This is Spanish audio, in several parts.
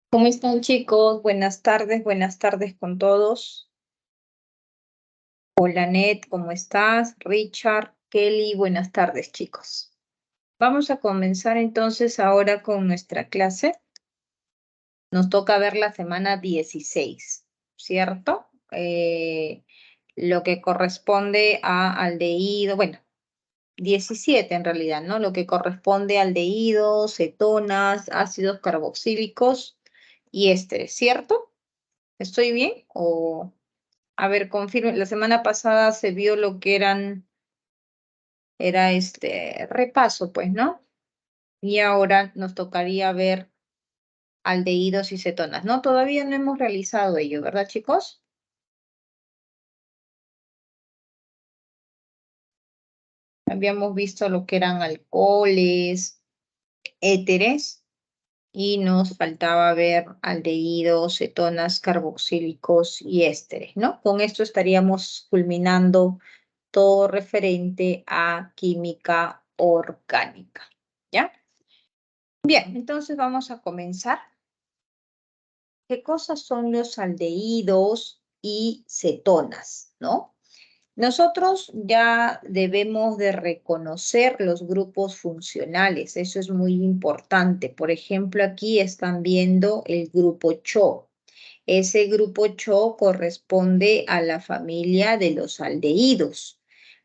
¿Cómo están, chicos? Buenas tardes con todos. Hola, Net, ¿cómo estás? Richard, Kelly, buenas tardes, chicos. Vamos a comenzar entonces ahora con nuestra clase. Nos toca ver la semana 16, ¿cierto? Lo que corresponde a aldehído, bueno, 17 en realidad, ¿no? Lo que corresponde a aldehídos, cetonas, ácidos carboxílicos y ésteres, ¿cierto? ¿Estoy bien? O a ver, confirme, la semana pasada se vio lo que era este repaso, pues, ¿no? Y ahora nos tocaría ver aldehídos y cetonas, ¿no? Todavía no hemos realizado ello, ¿verdad, chicos? Habíamos visto lo que eran alcoholes, éteres, y nos faltaba ver aldehídos, cetonas, carboxílicos y ésteres, ¿no? Con esto estaríamos culminando todo referente a química orgánica, ¿ya? Bien, entonces vamos a comenzar. ¿Qué cosas son los aldehídos y cetonas, no? Nosotros ya debemos de reconocer los grupos funcionales, eso es muy importante. Por ejemplo, aquí están viendo el grupo CHO. Ese grupo CHO corresponde a la familia de los aldehídos.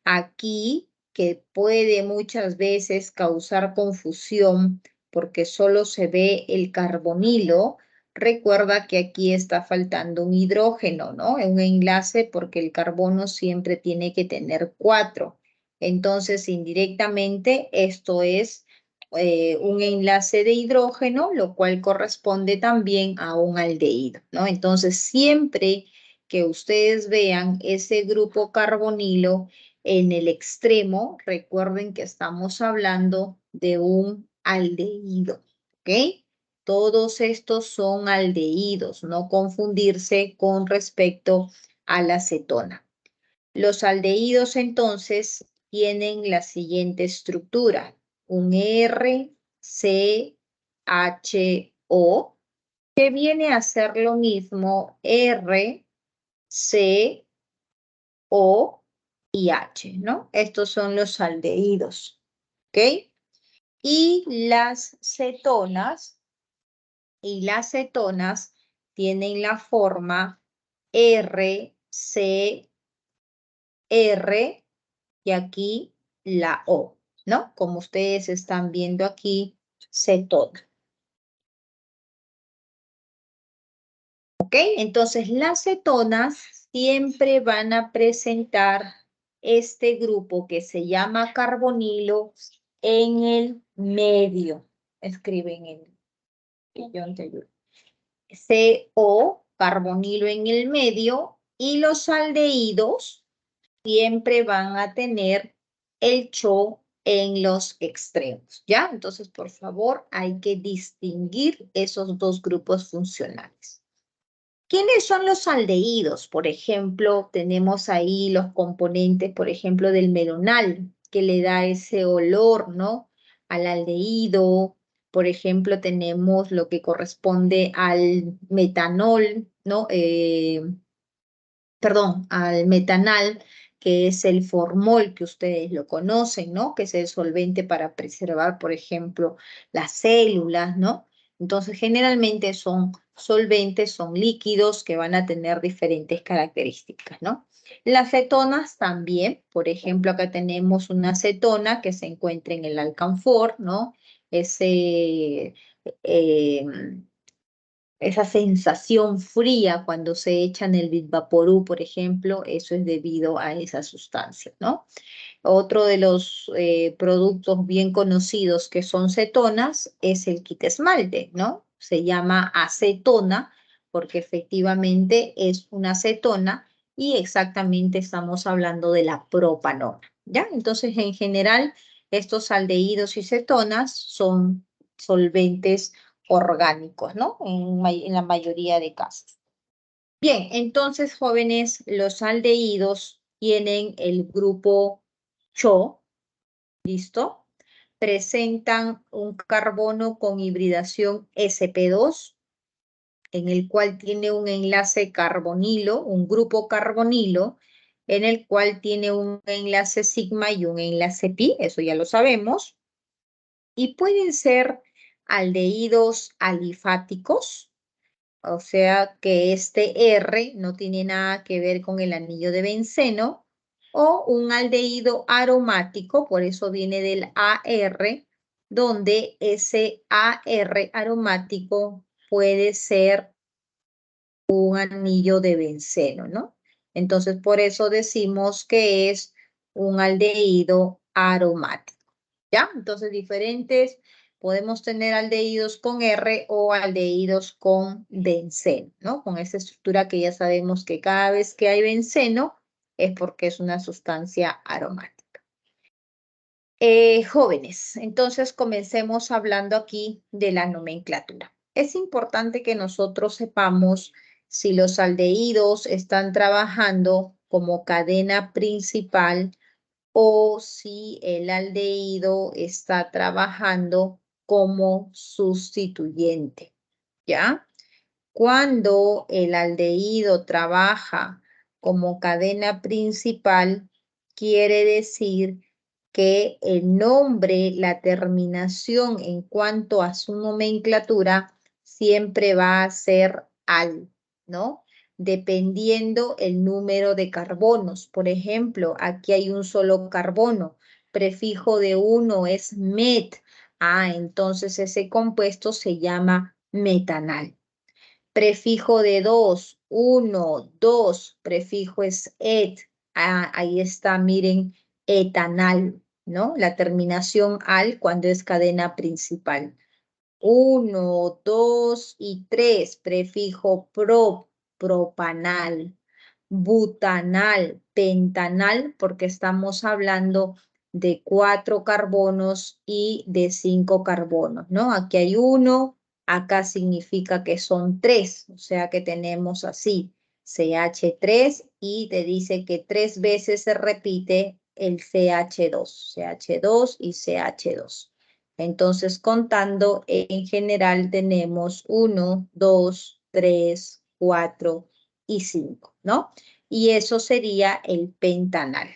Aquí, que puede muchas veces causar confusión porque solo se ve el carbonilo, recuerda que aquí está faltando un hidrógeno, ¿no? Un enlace porque el carbono siempre tiene que tener 4. Entonces, indirectamente, esto es un enlace de hidrógeno, lo cual corresponde también a un aldehído, ¿no? Entonces, siempre que ustedes vean ese grupo carbonilo en el extremo, recuerden que estamos hablando de un aldehído, ¿ok? Todos estos son aldehídos, no confundirse con respecto a la cetona. Los aldehídos entonces tienen la siguiente estructura, un R, C, H, O, que viene a ser lo mismo R, C, O y H, ¿no? Estos son los aldehídos, ¿ok? Y las cetonas tienen la forma R, C, R y aquí la O, ¿no? Como ustedes están viendo aquí, cetona. ¿Ok? Entonces, las cetonas siempre van a presentar este grupo que se llama carbonilo en el medio. Escriben en el yo te ayudo. CO, carbonilo en el medio, y los aldehídos siempre van a tener el CHO en los extremos, ¿ya? Entonces, por favor, hay que distinguir esos dos grupos funcionales. ¿Quiénes son los aldehídos? Por ejemplo, tenemos ahí los componentes, por ejemplo, del melonal, que le da ese olor, ¿no? Al aldehído. Por ejemplo, tenemos lo que corresponde al metanol, ¿no? Perdón, al metanal, que es el formol, que ustedes lo conocen, ¿no? Que es el solvente para preservar, por ejemplo, las células, ¿no? Entonces, generalmente son solventes, son líquidos que van a tener diferentes características, ¿no? Las cetonas también, por ejemplo, acá tenemos una cetona que se encuentra en el alcanfor, ¿no? Ese, eh, esa sensación fría cuando se echan el Vaporú, por ejemplo, eso es debido a esa sustancia, ¿no? Otro de los productos bien conocidos que son cetonas es el kit esmalte, ¿no? Se llama acetona porque efectivamente es una acetona y exactamente estamos hablando de la propanona, ¿ya? Entonces, en general, estos aldehídos y cetonas son solventes orgánicos, ¿no? En la mayoría de casos. Bien, entonces, jóvenes, los aldehídos tienen el grupo CHO, ¿listo? Presentan un carbono con hibridación sp2 en el cual tiene un enlace carbonilo, un grupo carbonilo, en el cual tiene un enlace sigma y un enlace pi, eso ya lo sabemos, y pueden ser aldehídos alifáticos, o sea que este R no tiene nada que ver con el anillo de benceno, o un aldehído aromático, por eso viene del AR, donde ese AR aromático puede ser un anillo de benceno, ¿no? Entonces, por eso decimos que es un aldehído aromático, ¿ya? Entonces, diferentes, podemos tener aldehídos con R o aldehídos con benceno, ¿no? Con esa estructura que ya sabemos que cada vez que hay benceno es porque es una sustancia aromática. Jóvenes, entonces comencemos hablando aquí de la nomenclatura. Es importante que nosotros sepamos si los aldehídos están trabajando como cadena principal o si el aldehído está trabajando como sustituyente, ¿ya? Cuando el aldehído trabaja como cadena principal, quiere decir que el nombre, la terminación en cuanto a su nomenclatura, siempre va a ser al, ¿no? Dependiendo el número de carbonos. Por ejemplo, aquí hay un solo carbono. Prefijo de 1 es met. Entonces ese compuesto se llama metanal. Prefijo de 2, 1, 2, prefijo es et. Ahí está, miren, etanal, ¿no? La terminación al cuando es cadena principal. 1, 2 y 3, prefijo propanal. Butanal, pentanal, porque estamos hablando de 4 carbonos y de 5 carbonos, ¿no? Aquí hay 1, acá significa que son 3, o sea que tenemos así CH3 y te dice que 3 veces se repite el CH2, CH2 y CH2. Entonces, contando, en general tenemos 1, 2, 3, 4 y 5, ¿no? Y eso sería el pentanal,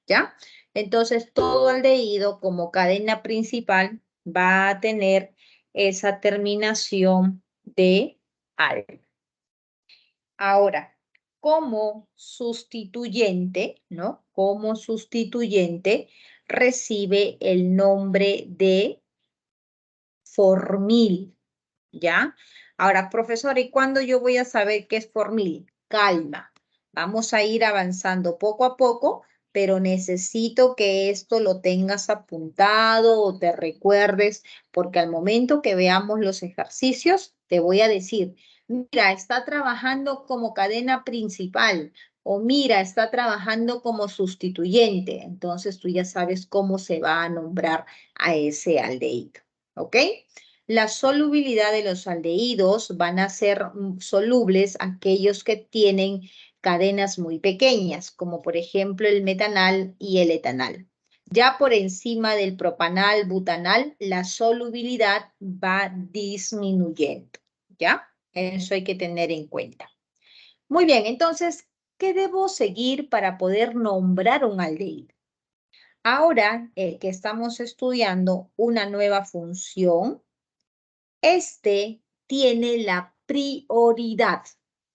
¿ya? Entonces, todo aldehído como cadena principal va a tener esa terminación de al. Ahora, como sustituyente, ¿no? Como sustituyente recibe el nombre de formil, ¿ya? Ahora, profesor, ¿y cuándo yo voy a saber qué es formil? Calma, vamos a ir avanzando poco a poco, pero necesito que esto lo tengas apuntado o te recuerdes, porque al momento que veamos los ejercicios, te voy a decir, mira, está trabajando como cadena principal o mira, está trabajando como sustituyente. Entonces tú ya sabes cómo se va a nombrar a ese aldehído, ¿ok? La solubilidad de los aldehídos van a ser solubles aquellos que tienen cadenas muy pequeñas, como por ejemplo el metanal y el etanal. Ya por encima del propanal, butanal, la solubilidad va disminuyendo, ¿ya? Eso hay que tener en cuenta. Muy bien, entonces, ¿qué debo seguir para poder nombrar un aldehído? Ahora que estamos estudiando una nueva función, este tiene la prioridad,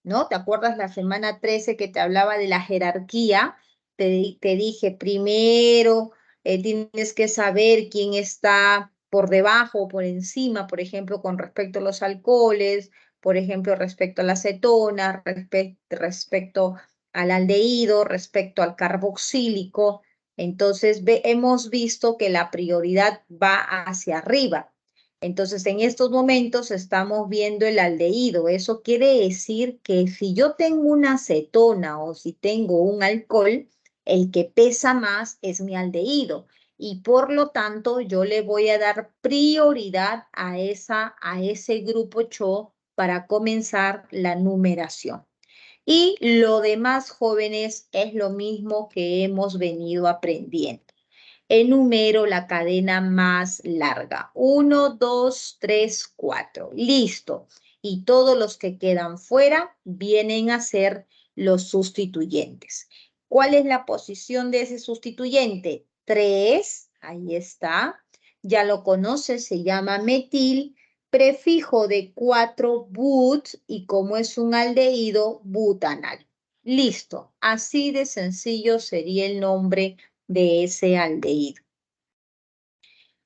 ¿no? ¿Te acuerdas la semana 13 que te hablaba de la jerarquía? Te dije, primero tienes que saber quién está por debajo o por encima, por ejemplo, con respecto a los alcoholes, por ejemplo, respecto a la acetona, respecto al aldehído, respecto al carboxílico. Entonces, hemos visto que la prioridad va hacia arriba. Entonces, en estos momentos estamos viendo el aldehído. Eso quiere decir que si yo tengo una acetona o si tengo un alcohol, el que pesa más es mi aldehído. Y por lo tanto, yo le voy a dar prioridad a ese grupo CHO para comenzar la numeración. Y lo demás, jóvenes, es lo mismo que hemos venido aprendiendo. Enumero la cadena más larga. 1, 2, 3, 4. Listo. y todos los que quedan fuera vienen a ser los sustituyentes. ¿Cuál es la posición de ese sustituyente? 3, ahí está. Ya lo conoces, se llama metil, prefijo de 4, but, y como es un aldehído, butanal. Listo, así de sencillo sería el nombre de ese aldehído.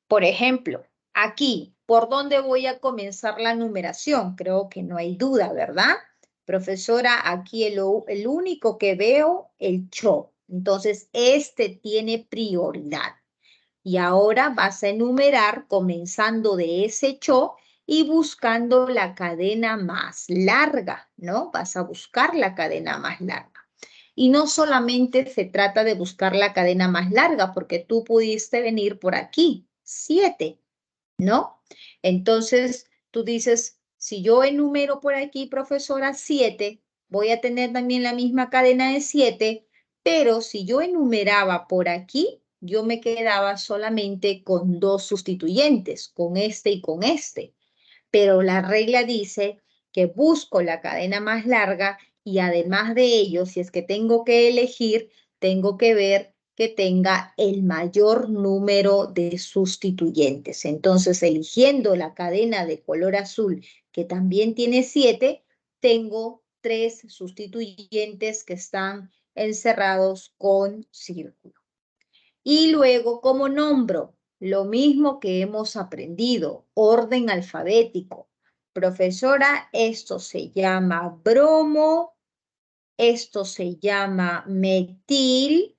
Por ejemplo, aquí, ¿por dónde voy a comenzar la numeración? Creo que no hay duda, ¿verdad? Profesora, aquí el único que veo, el cho. Entonces, este tiene prioridad. Y ahora vas a enumerar comenzando de ese cho y buscando la cadena más larga, ¿no? Vas a buscar la cadena más larga. Y no solamente se trata de buscar la cadena más larga, porque tú pudiste venir por aquí, 7, ¿no? Entonces, tú dices, si yo enumero por aquí, profesora, 7, voy a tener también la misma cadena de 7, pero si yo enumeraba por aquí, yo me quedaba solamente con 2 sustituyentes, con este y con este. Pero la regla dice que busco la cadena más larga y además de ello, si es que tengo que elegir, tengo que ver que tenga el mayor número de sustituyentes. Entonces, eligiendo la cadena de color azul, que también tiene 7, tengo 3 sustituyentes que están encerrados con círculo. Y luego, ¿cómo nombro? Lo mismo que hemos aprendido, orden alfabético. Profesora, esto se llama bromo, esto se llama metil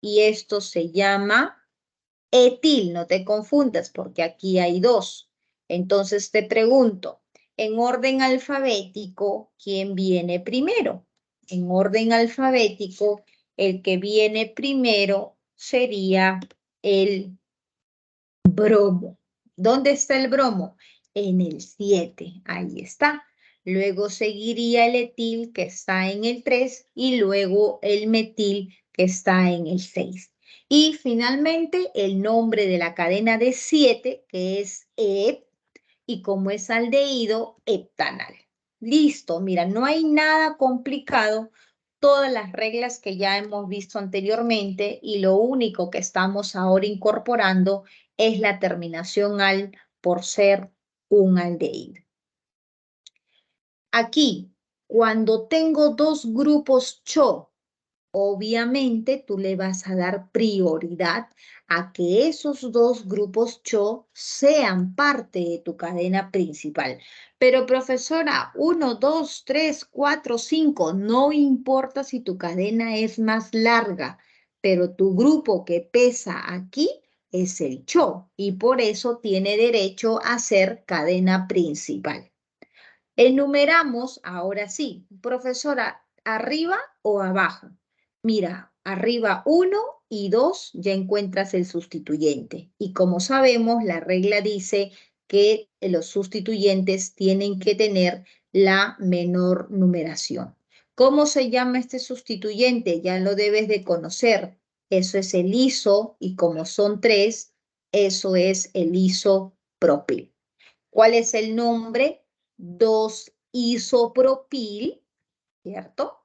y esto se llama etil. No te confundas porque aquí hay 2. Entonces te pregunto, en orden alfabético, ¿quién viene primero? En orden alfabético, el que viene primero sería el bromo. ¿Dónde está el bromo? En el 7, ahí está. Luego seguiría el etil que está en el 3 y luego el metil que está en el 6. Y finalmente el nombre de la cadena de 7 que es ep y como es aldehído, heptanal. Listo, mira, no hay nada complicado, todas las reglas que ya hemos visto anteriormente y lo único que estamos ahora incorporando es la terminación al por ser un aldehído. Aquí, cuando tengo 2 grupos cho, obviamente tú le vas a dar prioridad a que esos 2 grupos cho sean parte de tu cadena principal. Pero profesora, 1, 2, 3, 4, 5, no importa si tu cadena es más larga, pero tu grupo que pesa aquí es el cho y por eso tiene derecho a ser cadena principal. Enumeramos, ahora sí, profesora, ¿arriba o abajo? Mira, arriba 1 y 2 ya encuentras el sustituyente. Y como sabemos, la regla dice que los sustituyentes tienen que tener la menor numeración. ¿Cómo se llama este sustituyente? Ya lo debes de conocer. Eso es el iso y como son 3, eso es el isopropil. ¿Cuál es el nombre? 2-isopropil, ¿cierto?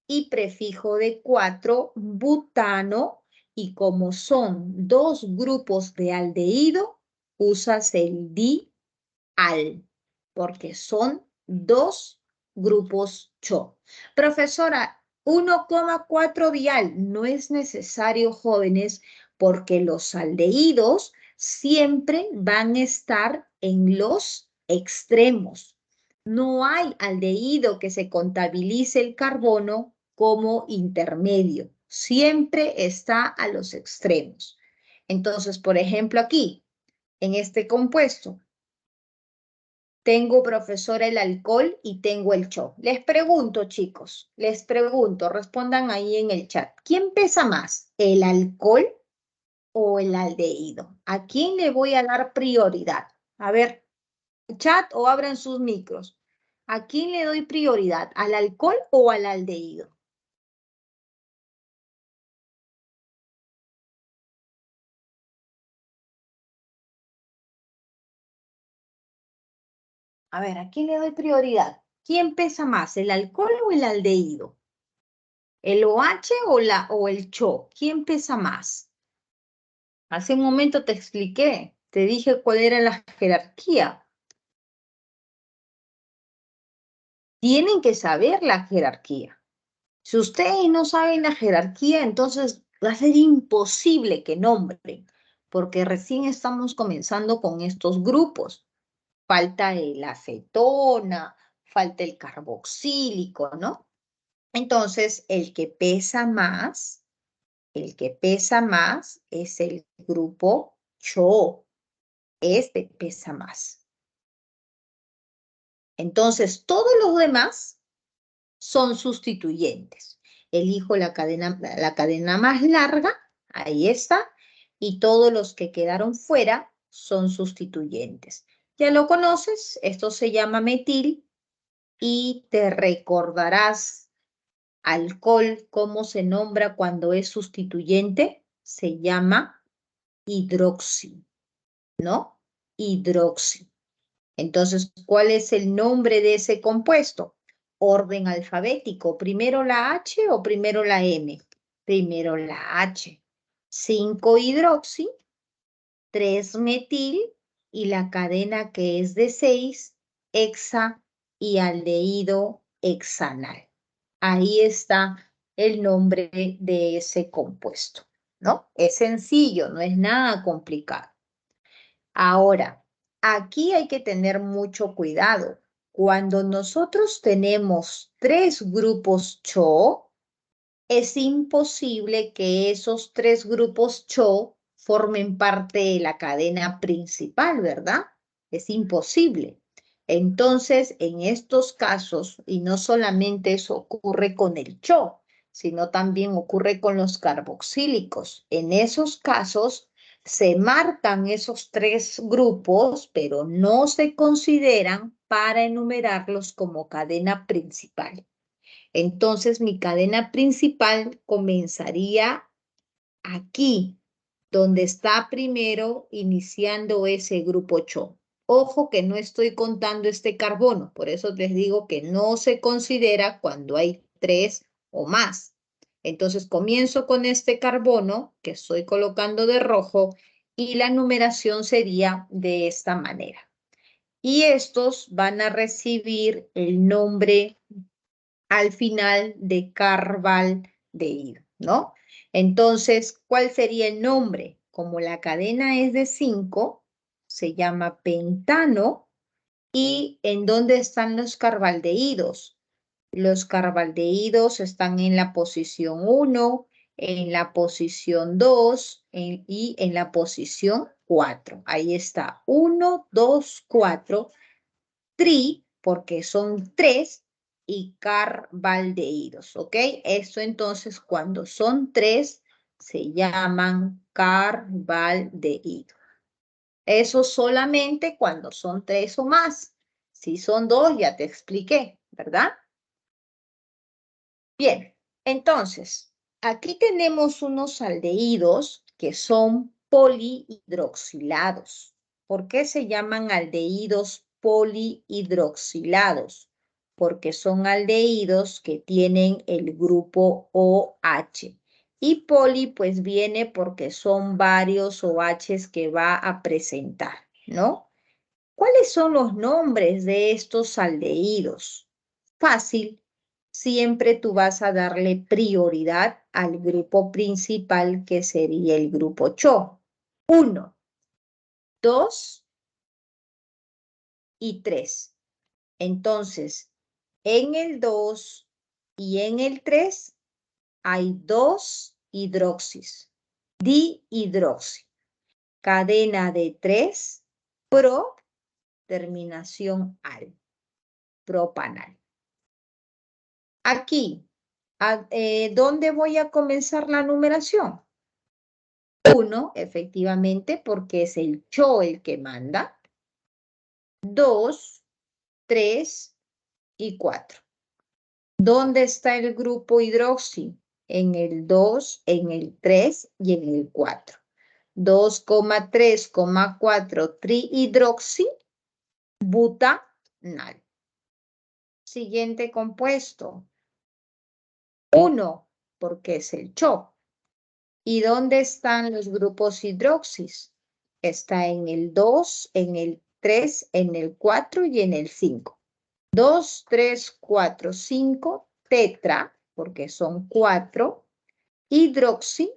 Y prefijo de 4, butano, y como son 2 grupos de aldehído, usas el dial, porque son 2 grupos cho. Profesora, 1,4 dial, no es necesario, jóvenes, porque los aldehídos siempre van a estar en los extremos. No hay aldehído que se contabilice el carbono como intermedio. Siempre está a los extremos. Entonces, por ejemplo, aquí, en este compuesto, tengo, profesora, el alcohol y tengo el cho. Les pregunto, chicos, les pregunto, respondan ahí en el chat. ¿Quién pesa más, el alcohol o el aldehído? ¿A quién le voy a dar prioridad? A ver, chat o abran sus micros. ¿A quién le doy prioridad? ¿Al alcohol o al aldehído? A ver, ¿a quién le doy prioridad? ¿Quién pesa más, el alcohol o el aldehído? ¿El OH o el CHO? ¿Quién pesa más? Hace un momento te expliqué, te dije cuál era la jerarquía. Tienen que saber la jerarquía. Si ustedes no saben la jerarquía, entonces va a ser imposible que nombren, porque recién estamos comenzando con estos grupos. Falta el acetona, falta el carboxílico, ¿no? Entonces, el que pesa más es el grupo CHO. Este pesa más. Entonces, todos los demás son sustituyentes. Elijo la cadena más larga, ahí está, y todos los que quedaron fuera son sustituyentes. Ya lo conoces, esto se llama metil y te recordarás alcohol, ¿cómo se nombra cuando es sustituyente? Se llama hidroxi, ¿no? Hidroxi. Entonces, ¿cuál es el nombre de ese compuesto? Orden alfabético. ¿Primero la H o primero la M? Primero la H. 5-hidroxi, 3-metil y la cadena que es de 6, hexa y aldehído hexanal. Ahí está el nombre de ese compuesto, ¿no? Es sencillo, no es nada complicado. Ahora, aquí hay que tener mucho cuidado. Cuando nosotros tenemos 3 grupos CHO, es imposible que esos 3 grupos CHO formen parte de la cadena principal, ¿verdad? Es imposible. Entonces, en estos casos, y no solamente eso ocurre con el CHO, sino también ocurre con los carboxílicos. En esos casos, se marcan esos 3 grupos, pero no se consideran para enumerarlos como cadena principal. Entonces mi cadena principal comenzaría aquí, donde está primero iniciando ese grupo CHO. Ojo que no estoy contando este carbono, por eso les digo que no se considera cuando hay 3 o más. Entonces comienzo con este carbono que estoy colocando de rojo y la numeración sería de esta manera. Y estos van a recibir el nombre al final de carbaldehído, ¿no? Entonces, ¿cuál sería el nombre? Como la cadena es de 5, se llama pentano. ¿Y en dónde están los carbaldehídos? Los carbaldehídos están en la posición 1, en la posición 2 y en la posición 4. Ahí está, 1, 2, 4 porque son 3, y carbaldehídos, ¿ok? Esto entonces cuando son 3 se llaman carbaldehídos. Eso solamente cuando son 3 o más. Si son 2 ya te expliqué, ¿verdad? Bien, entonces, aquí tenemos unos aldehídos que son polihidroxilados. ¿Por qué se llaman aldehídos polihidroxilados? Porque son aldehídos que tienen el grupo OH. Y poli pues viene porque son varios OHs que va a presentar, ¿no? ¿Cuáles son los nombres de estos aldehídos? Fácil, siempre tú vas a darle prioridad al grupo principal que sería el grupo CHO. 1, 2 y 3. Entonces, en el 2 y en el 3 hay 2 hidroxis, dihidroxi. Cadena de 3, pro, terminación al, propanal. Aquí, ¿dónde voy a comenzar la numeración? 1, efectivamente, porque es el CHO el que manda. 2, 3 y 4. ¿Dónde está el grupo hidroxi? En el 2, en el 3 y en el 4. 2,3,4 trihidroxi, buta Siguiente compuesto. 1, porque es el CHO. ¿Y dónde están los grupos hidroxis? Está en el 2, en el 3, en el 4 y en el 5. 2, 3, 4, 5, tetra, porque son 4, hidroxi,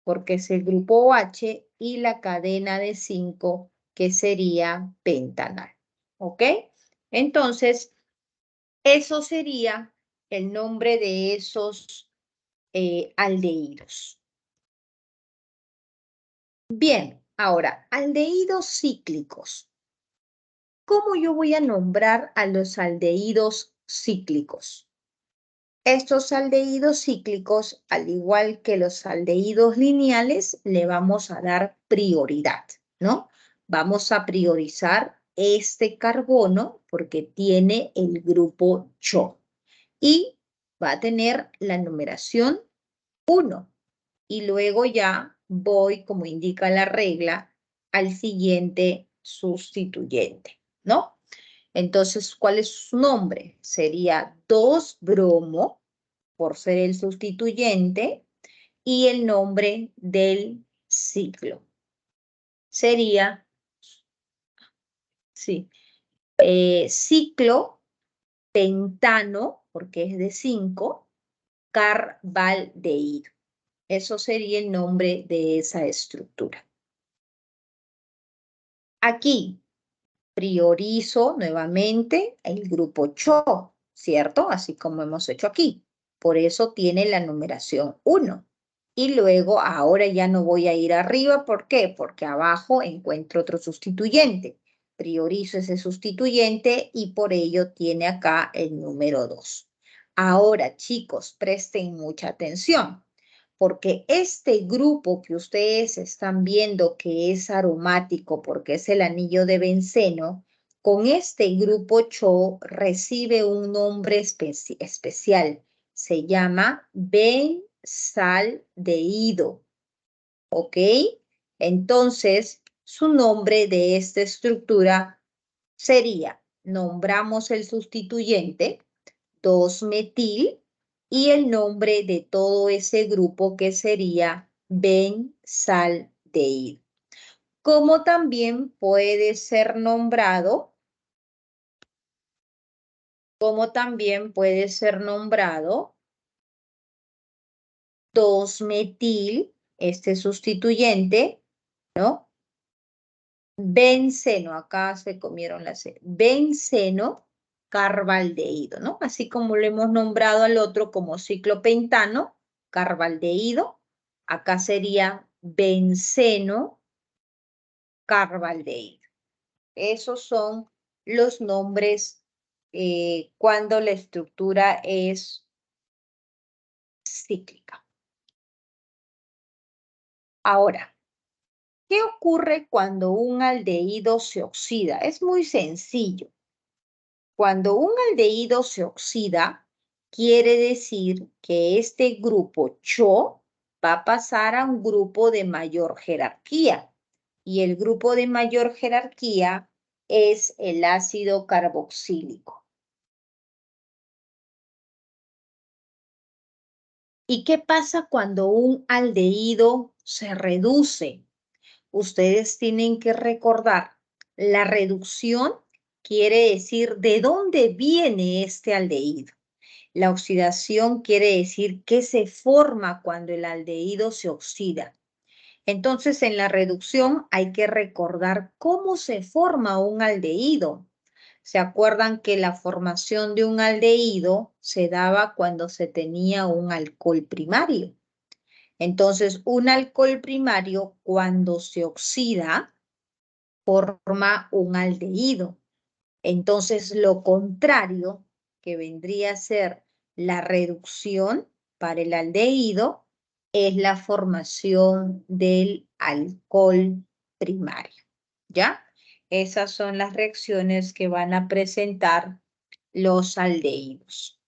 porque es el grupo OH, y la cadena de 5, que sería pentanal. ¿Ok? Entonces, eso sería el nombre de esos aldehídos. Bien, ahora, aldehídos cíclicos. ¿Cómo yo voy a nombrar a los aldehídos cíclicos? Estos aldehídos cíclicos, al igual que los aldehídos lineales, le vamos a dar prioridad, ¿no? Vamos a priorizar este carbono porque tiene el grupo CHO y va a tener la numeración 1. Y luego ya voy, como indica la regla, al siguiente sustituyente, ¿no? Entonces, ¿cuál es su nombre? Sería 2-bromo, por ser el sustituyente, y el nombre del ciclo. Sería, sí, ciclo pentano, porque es de 5, carbaldehído. Eso sería el nombre de esa estructura. Aquí priorizo nuevamente el grupo CHO, ¿cierto? Así como hemos hecho aquí. Por eso tiene la numeración 1. Y luego, ahora ya no voy a ir arriba. ¿Por qué? Porque abajo encuentro otro sustituyente. Priorizo ese sustituyente y por ello tiene acá el número 2. Ahora, chicos, presten mucha atención, porque este grupo que ustedes están viendo que es aromático porque es el anillo de benceno, con este grupo CHO recibe un nombre especial. Se llama benzaldehído, ¿ok? Entonces, su nombre de esta estructura sería, nombramos el sustituyente, 2-metil, y el nombre de todo ese grupo que sería benzaldehído. Como también puede ser nombrado, 2-metil, este sustituyente, ¿no? Benceno, acá se comieron la C, benceno carbaldehído, ¿no? Así como lo hemos nombrado al otro como ciclopentano, carbaldehído, acá sería benceno carbaldehído. Esos son los nombres cuando la estructura es cíclica. Ahora, ¿qué ocurre cuando un aldehído se oxida? Es muy sencillo. Cuando un aldehído se oxida, quiere decir que este grupo CHO va a pasar a un grupo de mayor jerarquía. Y el grupo de mayor jerarquía es el ácido carboxílico. ¿Y qué pasa cuando un aldehído se reduce? Ustedes tienen que recordar, la reducción quiere decir de dónde viene este aldehído. La oxidación quiere decir qué se forma cuando el aldehído se oxida. Entonces, en la reducción hay que recordar cómo se forma un aldehído. ¿Se acuerdan que la formación de un aldehído se daba cuando se tenía un alcohol primario? Entonces, un alcohol primario, cuando se oxida, forma un aldehído. Entonces, lo contrario, que vendría a ser la reducción para el aldehído, es la formación del alcohol primario, ¿ya? Esas son las reacciones que van a presentar los aldehídos.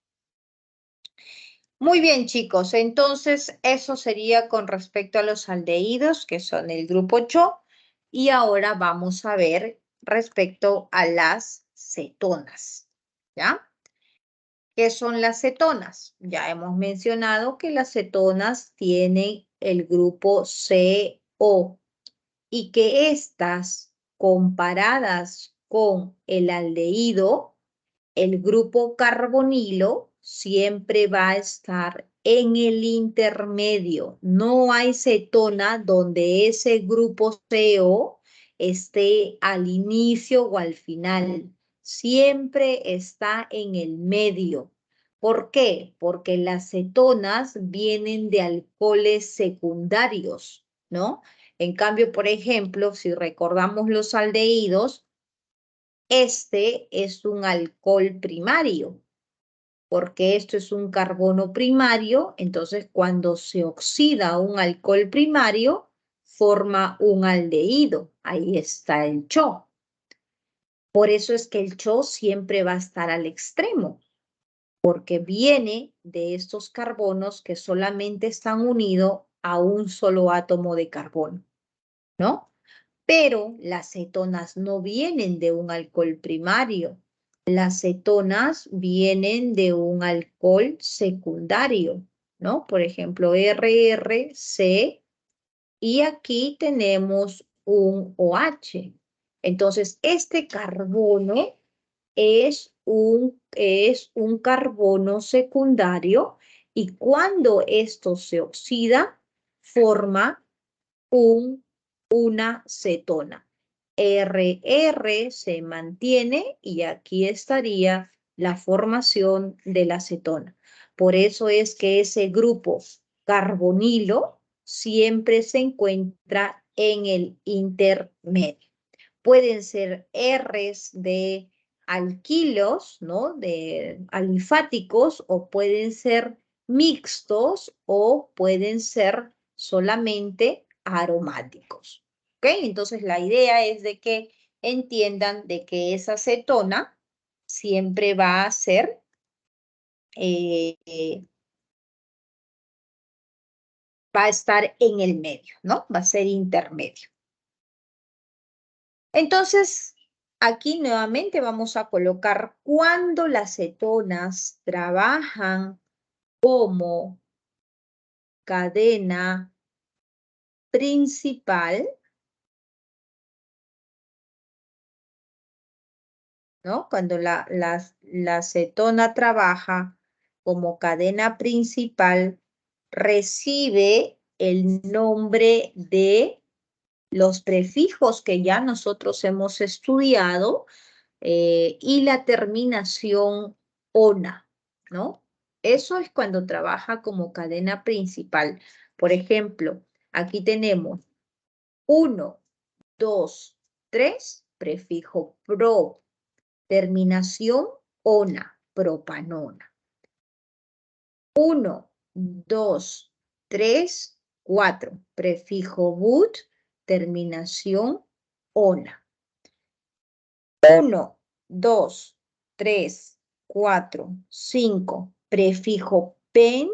Muy bien, chicos. Entonces, eso sería con respecto a los aldehídos, que son el grupo CHO. Y ahora vamos a ver respecto a las cetonas, ¿ya? ¿Qué son las cetonas? Ya hemos mencionado que las cetonas tienen el grupo CO y que estas, comparadas con el aldehído, el grupo carbonilo siempre va a estar en el intermedio. No hay cetona donde ese grupo CO esté al inicio o al final. Siempre está en el medio. ¿Por qué? Porque las cetonas vienen de alcoholes secundarios, ¿no? En cambio, por ejemplo, si recordamos los aldehídos, este es un alcohol primario, porque esto es un carbono primario, entonces cuando se oxida un alcohol primario, forma un aldehído. Ahí está el CHO. Por eso es que el CHO siempre va a estar al extremo, porque viene de estos carbonos que solamente están unidos a un solo átomo de carbono, ¿no? Pero las cetonas no vienen de un alcohol primario. Las cetonas vienen de un alcohol secundario, ¿no? Por ejemplo, RRC, y aquí tenemos un OH. Entonces, este carbono es un carbono secundario y cuando esto se oxida, forma una cetona. RR se mantiene y aquí estaría la formación de la cetona. Por eso es que ese grupo carbonilo siempre se encuentra en el intermedio. Pueden ser Rs de alquilos, ¿no? De alifáticos, o pueden ser mixtos, o pueden ser solamente aromáticos. ¿Ok? Entonces la idea es de que entiendan de que esa cetona siempre va a ser va a estar en el medio, ¿no? Va a ser intermedio. Entonces, aquí nuevamente vamos a colocar cuando las cetonas trabajan como cadena principal, ¿no? Cuando la cetona trabaja como cadena principal, recibe el nombre de los prefijos que ya nosotros hemos estudiado y la terminación ona, ¿no? Eso es cuando trabaja como cadena principal. Por ejemplo, aquí tenemos 1, 2, 3, prefijo pro, terminación ona, propanona. 1, 2, 3, 4, prefijo but, terminación ona. 1, 2, 3, 4, 5, prefijo pent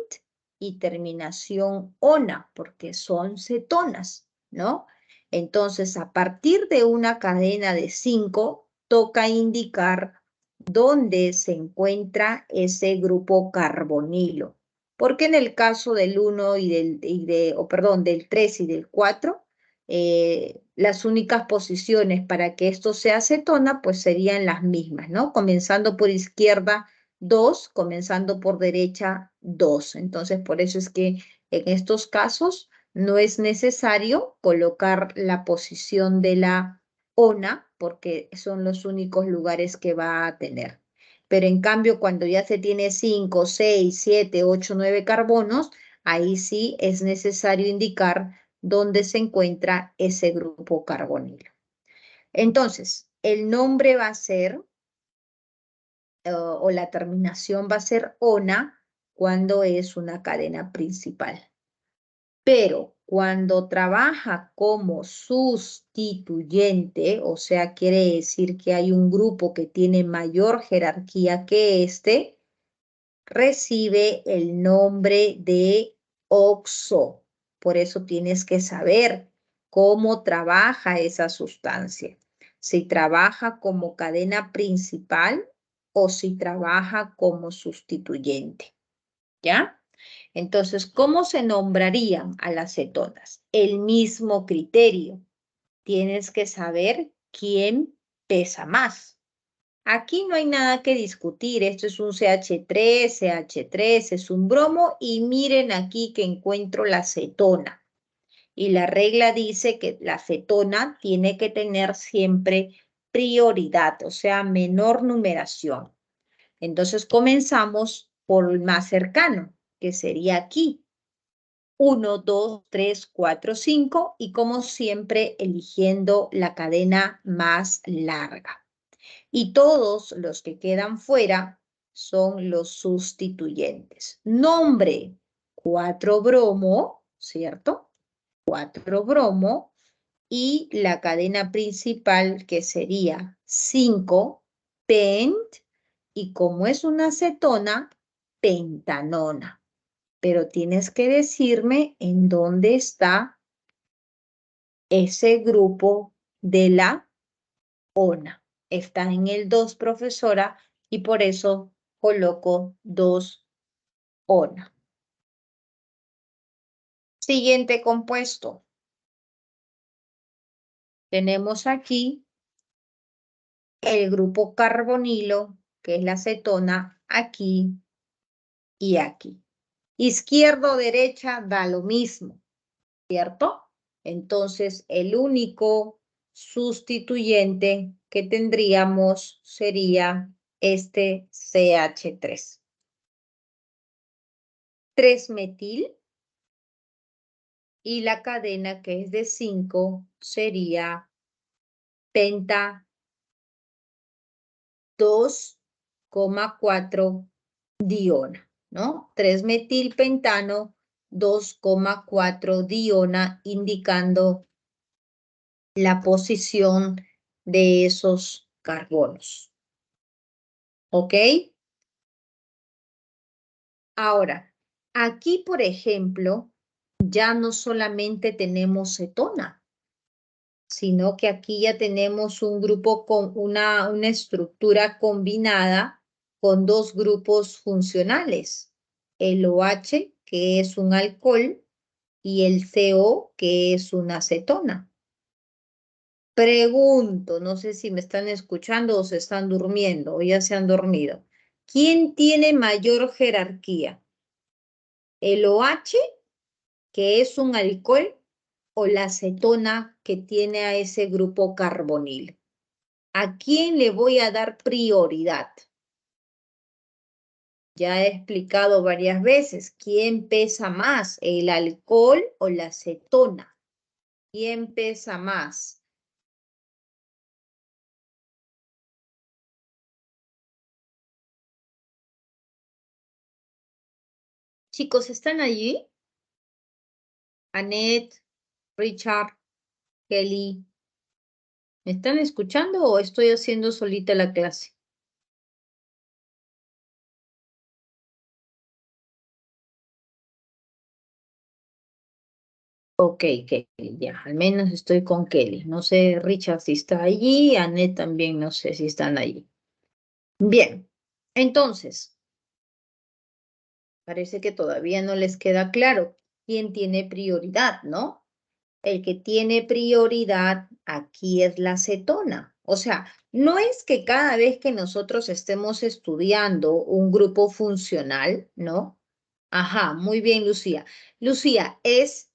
y terminación ona, porque son cetonas, ¿no? Entonces, a partir de una cadena de 5, toca indicar dónde se encuentra ese grupo carbonilo. Porque en el caso del 1 del 3 y del 4, las únicas posiciones para que esto sea cetona, pues serían las mismas, ¿no? Comenzando por izquierda 2, comenzando por derecha 2. Entonces, por eso es que en estos casos no es necesario colocar la posición de la ona, porque son los únicos lugares que va a tener. Pero en cambio, cuando ya se tiene 5, 6, 7, 8, 9 carbonos, ahí sí es necesario indicar dónde se encuentra ese grupo carbonilo. Entonces, el nombre va a ser, o la terminación va a ser ona cuando es una cadena principal. Pero cuando trabaja como sustituyente, o sea, quiere decir que hay un grupo que tiene mayor jerarquía que este, recibe el nombre de oxo. Por eso tienes que saber cómo trabaja esa sustancia. si trabaja como cadena principal o si trabaja como sustituyente, ¿ya? Entonces, ¿cómo se nombrarían a las cetonas? El mismo criterio. Tienes que saber quién pesa más. Aquí no hay nada que discutir. Esto es un CH3 es un bromo y miren aquí que encuentro la cetona. Y la regla dice que la cetona tiene que tener siempre prioridad, o sea, menor numeración. Entonces comenzamos por el más cercano, que sería aquí. 1, 2, 3, 4, 5 y como siempre eligiendo la cadena más larga. Y todos los que quedan fuera son los sustituyentes. Nombre 4-bromo, ¿cierto? 4-bromo y la cadena principal que sería 5-pent y como es una cetona, pentanona. Pero tienes que decirme en dónde está ese grupo de la ONA. Está en el 2, profesora, y por eso coloco 2-ONA. Siguiente compuesto. Tenemos aquí el grupo carbonilo, que es la cetona, aquí y aquí. Izquierda o derecha da lo mismo, ¿cierto? Entonces, el único sustituyente que tendríamos sería este CH3. 3-metil y la cadena que es de 5 sería penta 2,4 diona, ¿no? 3-metilpentano 2,4 diona, indicando la posición de esos carbonos. ¿Ok? Ahora, aquí, por ejemplo, ya no solamente tenemos cetona, sino que aquí ya tenemos un grupo con una estructura combinada con dos grupos funcionales, el OH, que es un alcohol, y el CO, que es una acetona. Pregunto, no sé si me están escuchando o se están durmiendo o ya se han dormido. ¿Quién tiene mayor jerarquía? ¿El OH, que es un alcohol, o la acetona que tiene a ese grupo carbonil? ¿A quién le voy a dar prioridad? Ya he explicado varias veces, ¿quién pesa más, el alcohol o la acetona? ¿Quién pesa más? Chicos, ¿están allí? Annette, Richard, Kelly, ¿me están escuchando o estoy haciendo solita la clase? Ok, Kelly, ya, al menos estoy con Kelly. No sé, Richard, si está allí, Annette también no sé si están allí. Bien, entonces, parece que todavía no les queda claro quién tiene prioridad, ¿no? El que tiene prioridad aquí es la cetona. O sea, no es que cada vez que nosotros estemos estudiando un grupo funcional, ¿no? Ajá, muy bien, Lucía. Lucía, es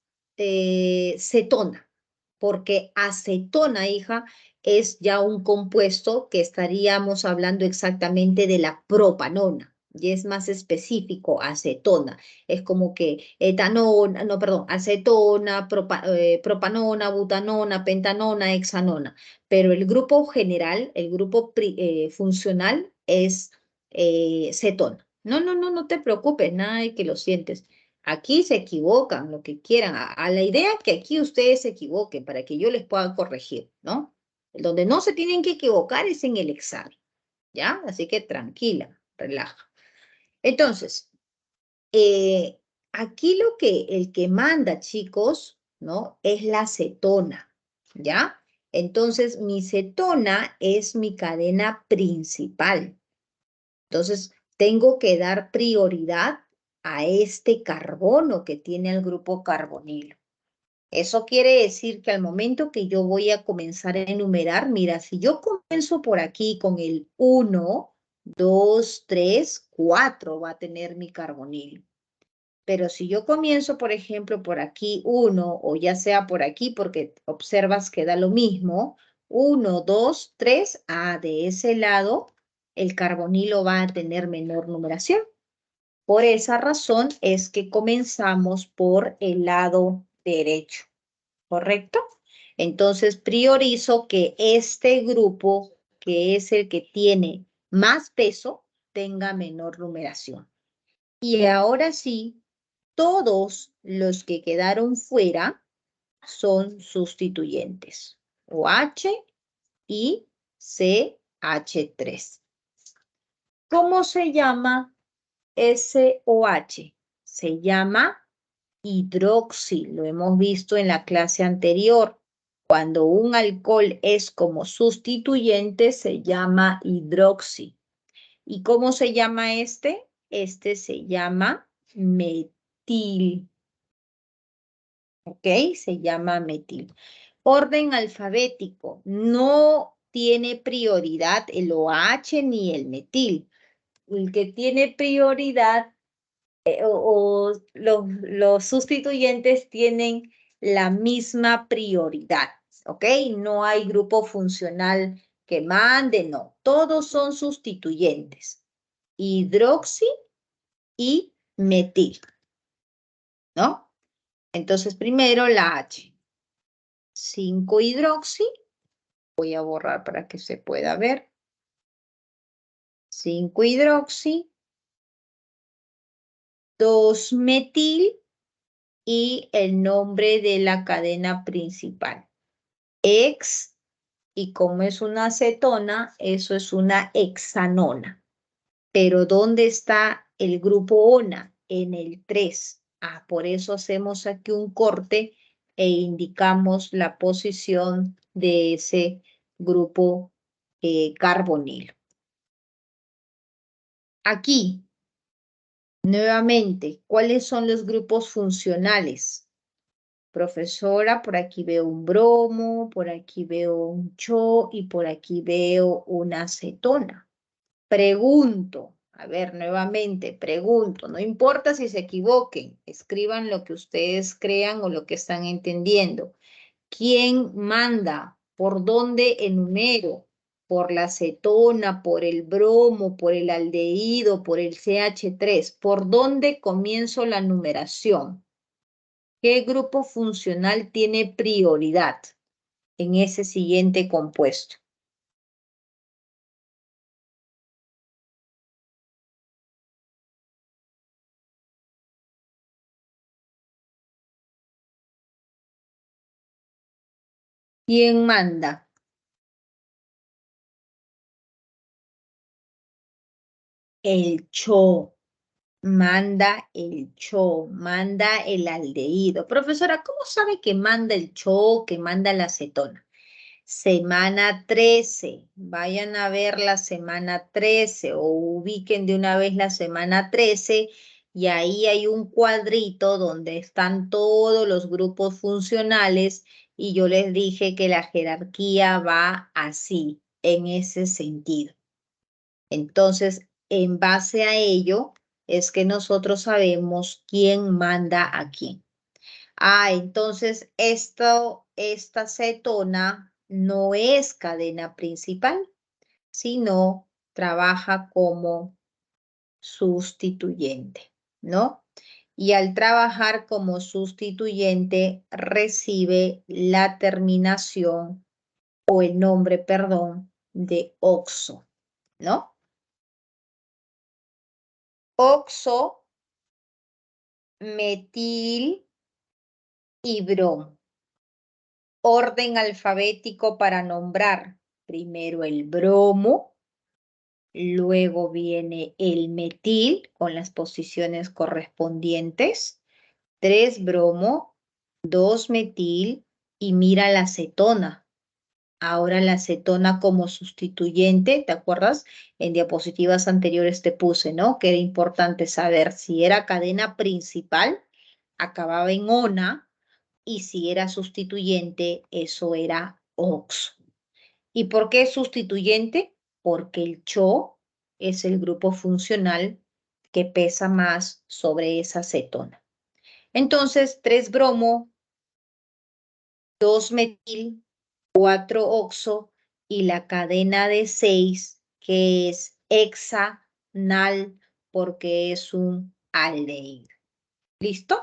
cetona, porque acetona, hija, es ya un compuesto que estaríamos hablando exactamente de la propanona. Y es más específico, acetona. Es como que etanona, no, perdón, acetona, propanona, butanona, pentanona, hexanona. Pero el grupo general, el grupo funcional es cetona. No, no, no, no te preocupes, nada de que lo sientes. Aquí se equivocan, lo que quieran. A la idea que aquí ustedes se equivoquen para que yo les pueda corregir, ¿no? Donde no se tienen que equivocar es en el examen, ¿ya? Así que tranquila, relaja. Entonces, eh, aquí el que manda, chicos, ¿no? Es la cetona, ¿ya? Entonces, mi cetona es mi cadena principal. Entonces, tengo que dar prioridad a este carbono que tiene el grupo carbonilo. Eso quiere decir que al momento que yo voy a comenzar a enumerar, mira, si yo comienzo por aquí con el 1, 2, 3, 4 va a tener mi carbonilo. Pero si yo comienzo, por ejemplo, por aquí 1 o ya sea por aquí, porque observas que da lo mismo, 1, 2, 3, de ese lado el carbonilo va a tener menor numeración. Por esa razón es que comenzamos por el lado derecho. ¿Correcto? Entonces priorizo que este grupo, que es el que tiene más peso, tenga menor numeración. Y ahora sí, todos los que quedaron fuera son sustituyentes. OH y CH3. ¿Cómo se llama SOH? Se llama hidroxil, lo hemos visto en la clase anterior. Cuando un alcohol es como sustituyente, se llama hidroxil. ¿Y cómo se llama este? Este se llama metil. ¿Ok? Se llama metil. Orden alfabético. No tiene prioridad el OH ni el metil. El que tiene prioridad o los sustituyentes tienen la misma prioridad, ¿ok? No hay grupo funcional que mande, no. Todos son sustituyentes. Hidroxi y metil, ¿no? Entonces, primero la H. 5-hidroxi. Voy a borrar para que se pueda ver. 5-hidroxi. 2-metil. Y el nombre de la cadena principal. Ex, y como es una acetona, eso es una hexanona. Pero ¿dónde está el grupo ONA? En el 3. Por eso hacemos aquí un corte e indicamos la posición de ese grupo carbonilo. Aquí, nuevamente, ¿cuáles son los grupos funcionales? Profesora, por aquí veo un bromo, por aquí veo un cho y por aquí veo una acetona. Pregunto, a ver, nuevamente, pregunto, no importa si se equivoquen, escriban lo que ustedes crean o lo que están entendiendo. ¿Quién manda? ¿Por dónde enumero? ¿Por la acetona, por el bromo, por el aldehído, por el CH3? ¿Por dónde comienzo la numeración? ¿Qué grupo funcional tiene prioridad en ese siguiente compuesto? ¿Quién manda? El cho. Manda el cho, manda el aldehído. Profesora, ¿cómo sabe que manda el cho, que manda la acetona? Semana 13. Vayan a ver la semana 13 o ubiquen de una vez la semana 13 y ahí hay un cuadrito donde están todos los grupos funcionales y yo les dije que la jerarquía va así, en ese sentido. Entonces, en base a ello es que nosotros sabemos quién manda a quién. Entonces esta cetona no es cadena principal, sino trabaja como sustituyente, ¿no? Y al trabajar como sustituyente recibe la terminación o el nombre, perdón, de oxo, ¿no? Oxo, metil y brom. Orden alfabético para nombrar. Primero el bromo, luego viene el metil con las posiciones correspondientes. 3 bromo, 2 metil y mira la acetona. Ahora la acetona como sustituyente, ¿te acuerdas? En diapositivas anteriores te puse, ¿no? Que era importante saber si era cadena principal, acababa en ona, y si era sustituyente, eso era oxo. ¿Y por qué sustituyente? Porque el CHO es el grupo funcional que pesa más sobre esa acetona. Entonces, 3-bromo, 2-metil, 4-oxo y la cadena de 6, que es hexanal, porque es un aldehído. ¿Listo?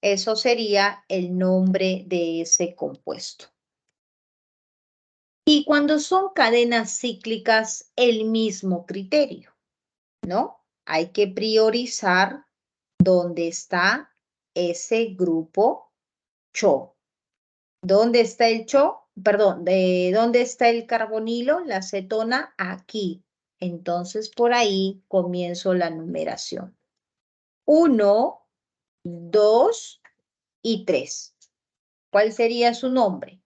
Eso sería el nombre de ese compuesto. Y cuando son cadenas cíclicas, el mismo criterio, ¿no? Hay que priorizar dónde está ese grupo CHO. ¿Dónde está el CHO? Perdón, ¿de dónde está el carbonilo, la acetona? Aquí. Entonces, por ahí comienzo la numeración. 1, 2 y 3. ¿Cuál sería su nombre?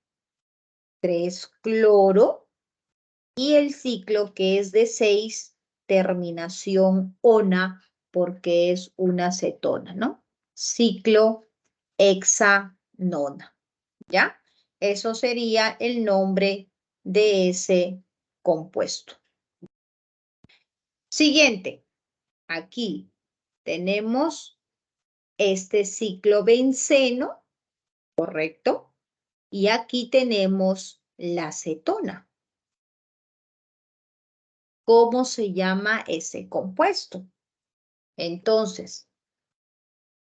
3-cloro y el ciclo que es de 6, terminación ona, porque es una acetona, ¿no? Ciclo hexanona, ¿ya? Eso sería el nombre de ese compuesto. Siguiente, aquí tenemos este ciclo benceno, ¿correcto? Y aquí tenemos la acetona. ¿Cómo se llama ese compuesto? Entonces,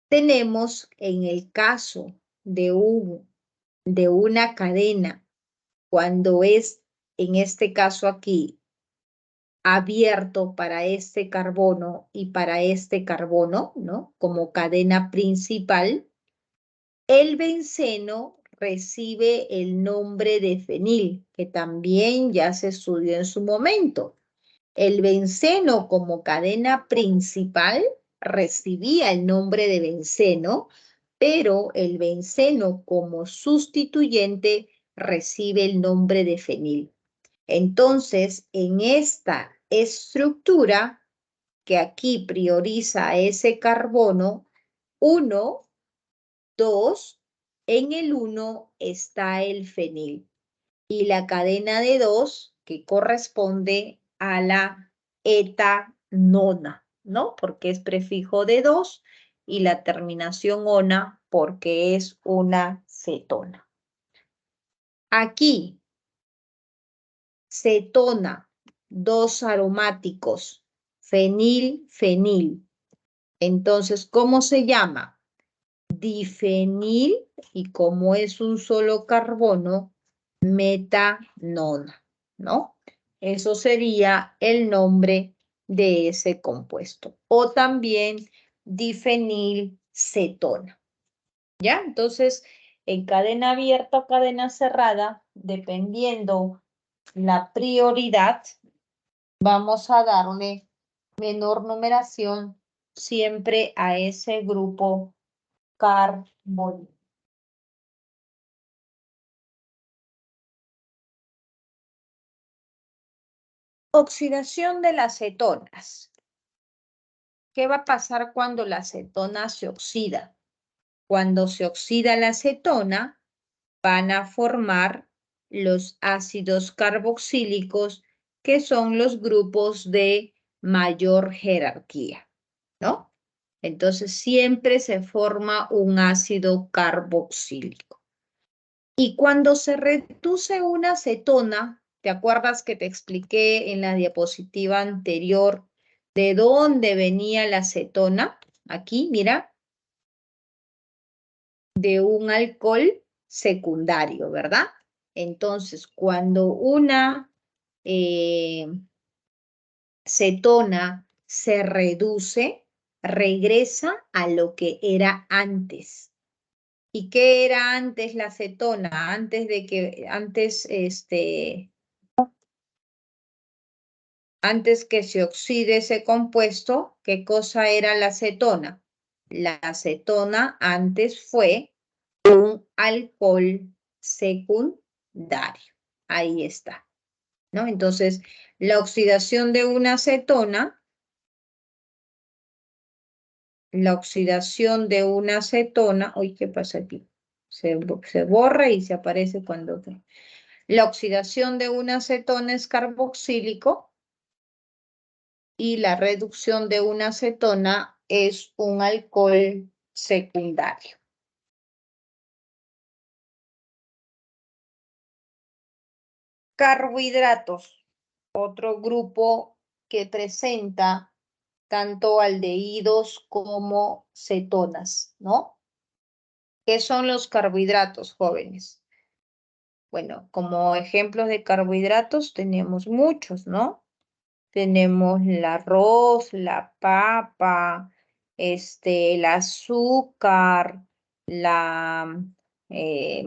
tenemos en el caso de una cadena, cuando es, en este caso aquí, abierto para este carbono y para este carbono, ¿no? Como cadena principal, el benceno recibe el nombre de fenil, que también ya se estudió en su momento. El benceno como cadena principal recibía el nombre de benceno, pero el benceno como sustituyente recibe el nombre de fenil. Entonces, en esta estructura que aquí prioriza ese carbono, 1, 2, en el 1 está el fenil y la cadena de 2 que corresponde a la etanona, ¿no? Porque es prefijo de 2 y la terminación ona porque es una cetona. Aquí, cetona, 2 aromáticos, fenil, fenil. Entonces, ¿cómo se llama? Difenil, y como es un solo carbono, metanona, ¿no? Eso sería el nombre de ese compuesto. O también difenilcetona, ¿ya? Entonces, en cadena abierta o cadena cerrada, dependiendo la prioridad, vamos a darle menor numeración siempre a ese grupo carbónico. Oxidación de las cetonas. ¿Qué va a pasar cuando la acetona se oxida? Cuando se oxida la acetona, van a formar los ácidos carboxílicos, que son los grupos de mayor jerarquía, ¿no? Entonces siempre se forma un ácido carboxílico. Y cuando se reduce una acetona, ¿te acuerdas que te expliqué en la diapositiva anterior de dónde venía la acetona? Aquí, mira, de un alcohol secundario, ¿verdad? Entonces, cuando una cetona se reduce, regresa a lo que era antes. ¿Y qué era antes la acetona? Antes que se oxide ese compuesto, ¿qué cosa era la acetona? La acetona antes fue un alcohol secundario. Ahí está, ¿no? Entonces, la oxidación de una acetona, uy, ¿qué pasa aquí? Se borra y se aparece cuando... La oxidación de una acetona es carboxílico y la reducción de una acetona es un alcohol secundario. Carbohidratos, otro grupo que presenta tanto aldehídos como cetonas, ¿no? ¿Qué son los carbohidratos, jóvenes? Bueno, como ejemplos de carbohidratos tenemos muchos, ¿no? Tenemos el arroz, la papa, el azúcar, la, eh,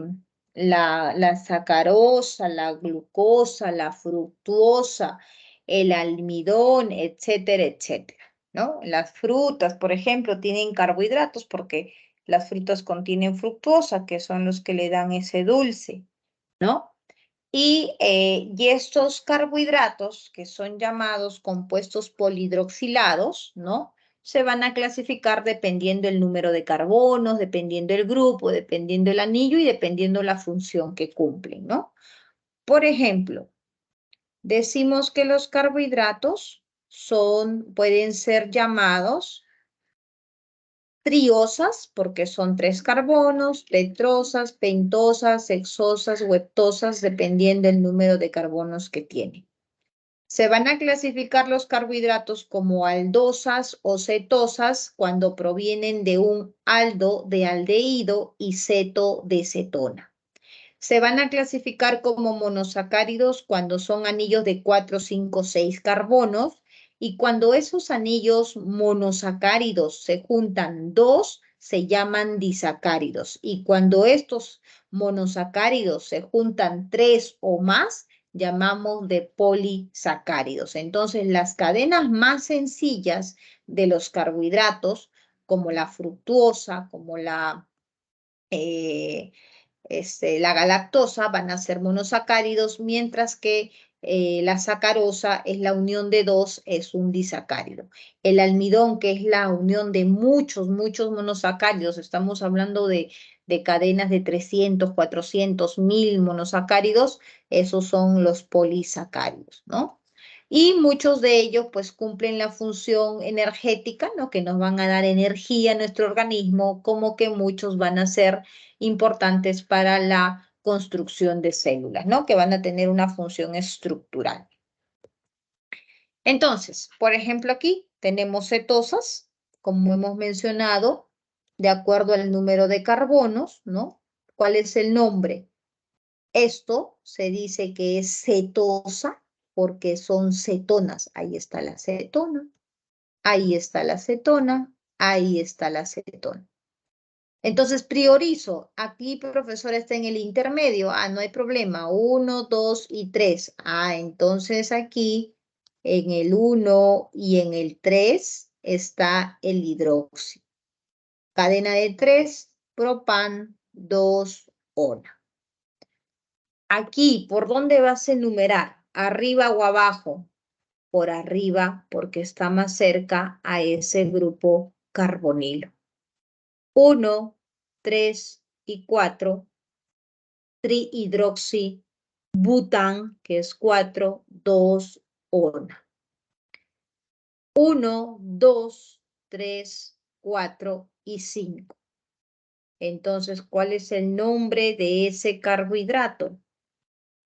la sacarosa, la glucosa, la fructuosa, el almidón, etcétera, etcétera, ¿no? Las frutas, por ejemplo, tienen carbohidratos porque las frutas contienen fructuosa, que son los que le dan ese dulce, ¿no? Y estos carbohidratos, que son llamados compuestos polihidroxilados, ¿no? Se van a clasificar dependiendo el número de carbonos, dependiendo el grupo, dependiendo el anillo y dependiendo la función que cumplen, ¿no? Por ejemplo, decimos que los carbohidratos pueden ser llamados triosas, porque son 3 carbonos, tetrosas, pentosas, hexosas o heptosas, dependiendo del número de carbonos que tienen. Se van a clasificar los carbohidratos como aldosas o cetosas cuando provienen de un aldo de aldehído y ceto de cetona. Se van a clasificar como monosacáridos cuando son anillos de 4, 5, 6 carbonos y cuando esos anillos monosacáridos se juntan dos, se llaman disacáridos. Y cuando estos monosacáridos se juntan 3 o más, llamamos de polisacáridos. Entonces, las cadenas más sencillas de los carbohidratos, como la fructuosa, como eh, la galactosa van a ser monosacáridos, mientras que la sacarosa es la unión de dos, es un disacárido. El almidón, que es la unión de muchos, muchos monosacáridos, estamos hablando de cadenas de 300, 400, 1000 monosacáridos, esos son los polisacáridos, ¿no? Y muchos de ellos pues cumplen la función energética, ¿no? Que nos van a dar energía a nuestro organismo, como que muchos van a ser importantes para la construcción de células, ¿no? Que van a tener una función estructural. Entonces, por ejemplo, aquí tenemos cetosas, como hemos mencionado, de acuerdo al número de carbonos, ¿no? ¿Cuál es el nombre? Esto se dice que es cetosa porque son cetonas. Ahí está la cetona, ahí está la cetona, ahí está la cetona. Entonces priorizo. Aquí, profesor, está en el intermedio. Ah, no hay problema. 1, 2 y 3. Ah, entonces aquí en el 1 y en el 3 está el hidróxido. Cadena de 3, propan, 2, ona. Aquí, ¿por dónde vas a enumerar? ¿Arriba o abajo? Por arriba, porque está más cerca a ese grupo carbonilo. 1, 3 y 4, trihidroxibután, que es 4, 2, 1. 1, 2, 3, 4 y 5. Entonces, ¿cuál es el nombre de ese carbohidrato?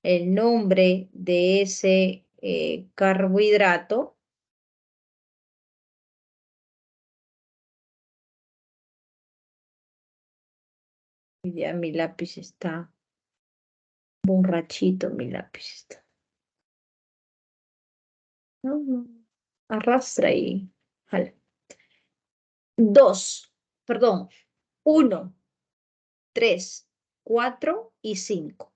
El nombre de ese carbohidrato, ya mi lápiz está borrachito, mi lápiz está. No, arrastra y jala. 2, perdón, 1, 3, 4 y 5.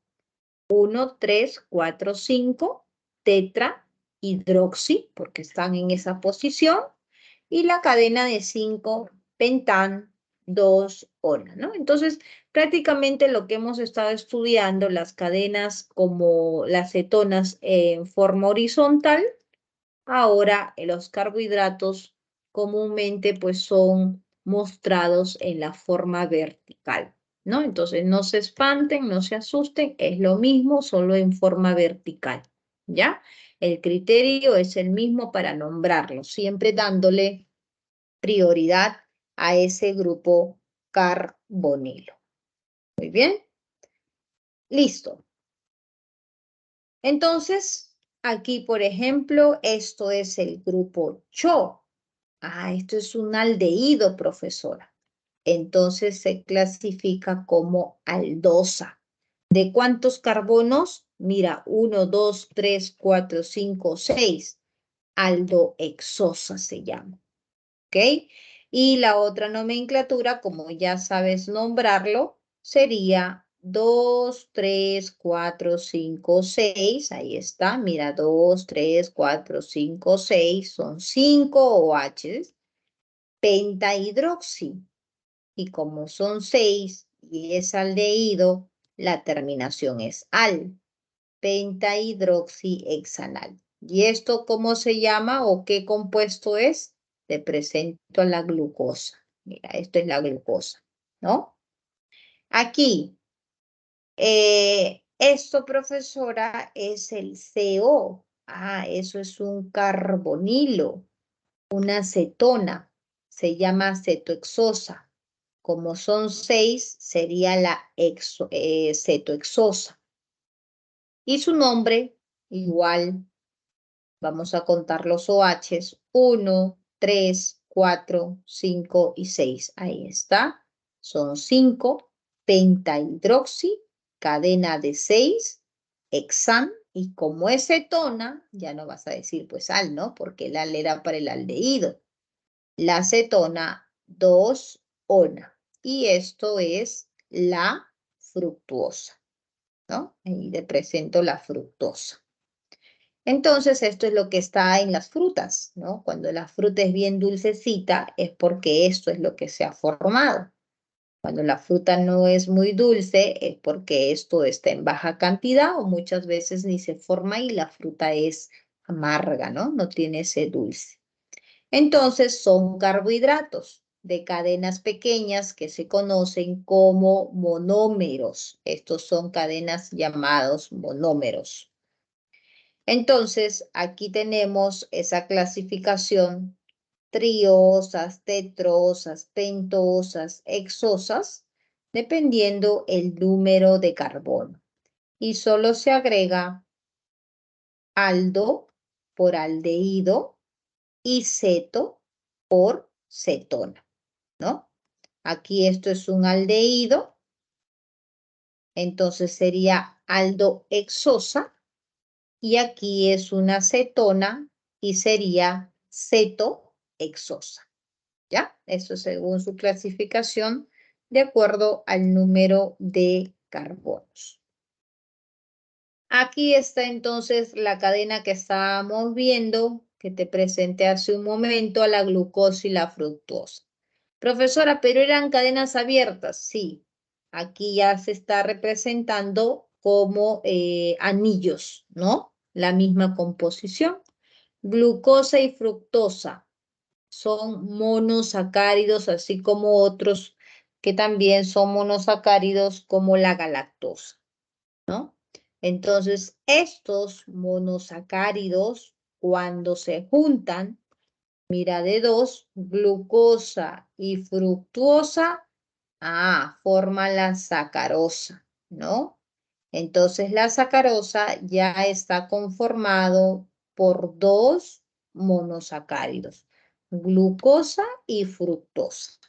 1, 3, 4, 5, tetra, hidroxi, porque están en esa posición, y la cadena de 5, pentán, 2 ONA, ¿no? Entonces, prácticamente lo que hemos estado estudiando, las cadenas como las cetonas en forma horizontal, ahora los carbohidratos comúnmente pues son mostrados en la forma vertical, ¿no? Entonces, no se espanten, no se asusten, es lo mismo, solo en forma vertical, ¿ya? El criterio es el mismo para nombrarlo, siempre dándole prioridad a ese grupo carbonilo. Muy bien, listo. Entonces, aquí, por ejemplo, esto es el grupo CHO. Ah, esto es un aldehído, profesora. Entonces se clasifica como aldosa. ¿De cuántos carbonos? Mira, 1, 2, 3, 4, 5, 6. Aldohexosa se llama. ¿Ok? Y la otra nomenclatura, como ya sabes nombrarlo, sería 2, 3, 4, 5, 6. Ahí está, mira, 2, 3, 4, 5, 6. Son 5 OHs. Pentahidroxi. Y como son 6 y es aldehído, la terminación es al. Pentahidroxihexanal. ¿Y esto cómo se llama o qué compuesto es? Te presento la glucosa. Mira, esto es la glucosa, ¿no? Aquí, esto, profesora, es el CO. Ah, eso es un carbonilo, una cetona. Se llama cetohexosa. Como son 6, sería la cetohexosa. Y su nombre, igual. Vamos a contar los OHs. 1, 3, 4, 5 y 6. Ahí está. Son 5. Pentahidroxi, cadena de 6. Hexan. Y como es cetona, ya no vas a decir pues al, ¿no? Porque el al era para el aldehído. La cetona 2 ONA. Y esto es la fructuosa, ¿no? Ahí le presento la fructosa. Entonces, esto es lo que está en las frutas, ¿no? Cuando la fruta es bien dulcecita, es porque esto es lo que se ha formado. Cuando la fruta no es muy dulce, es porque esto está en baja cantidad o muchas veces ni se forma y la fruta es amarga, ¿no? No tiene ese dulce. Entonces, son carbohidratos de cadenas pequeñas que se conocen como monómeros. Estos son cadenas llamados monómeros. Entonces, aquí tenemos esa clasificación: triosas, tetrosas, pentosas, hexosas, dependiendo el número de carbono. Y solo se agrega aldo por aldehído y ceto por cetona, ¿no? Aquí esto es un aldehído, entonces sería aldohexosa. Y aquí es una cetona y sería cetohexosa, ¿ya? Eso según su clasificación de acuerdo al número de carbonos. Aquí está entonces la cadena que estábamos viendo, que te presenté hace un momento, a la glucosa y la fructosa. Profesora, pero eran cadenas abiertas, sí. Aquí ya se está representando como anillos, ¿no? La misma composición. Glucosa y fructosa son monosacáridos, así como otros que también son monosacáridos como la galactosa, ¿no? Entonces, estos monosacáridos, cuando se juntan, mira, de dos, glucosa y fructuosa, forma la sacarosa, ¿no? Entonces la sacarosa ya está conformado por dos monosacáridos, glucosa y fructosa.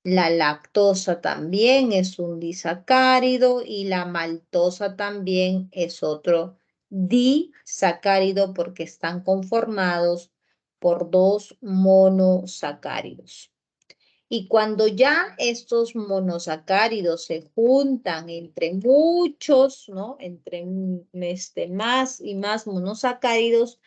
La lactosa también es un disacárido y la maltosa también es otro disacárido porque están conformados por dos monosacáridos. Y cuando ya estos monosacáridos se juntan entre muchos, ¿no? Entre más y más monosacáridos,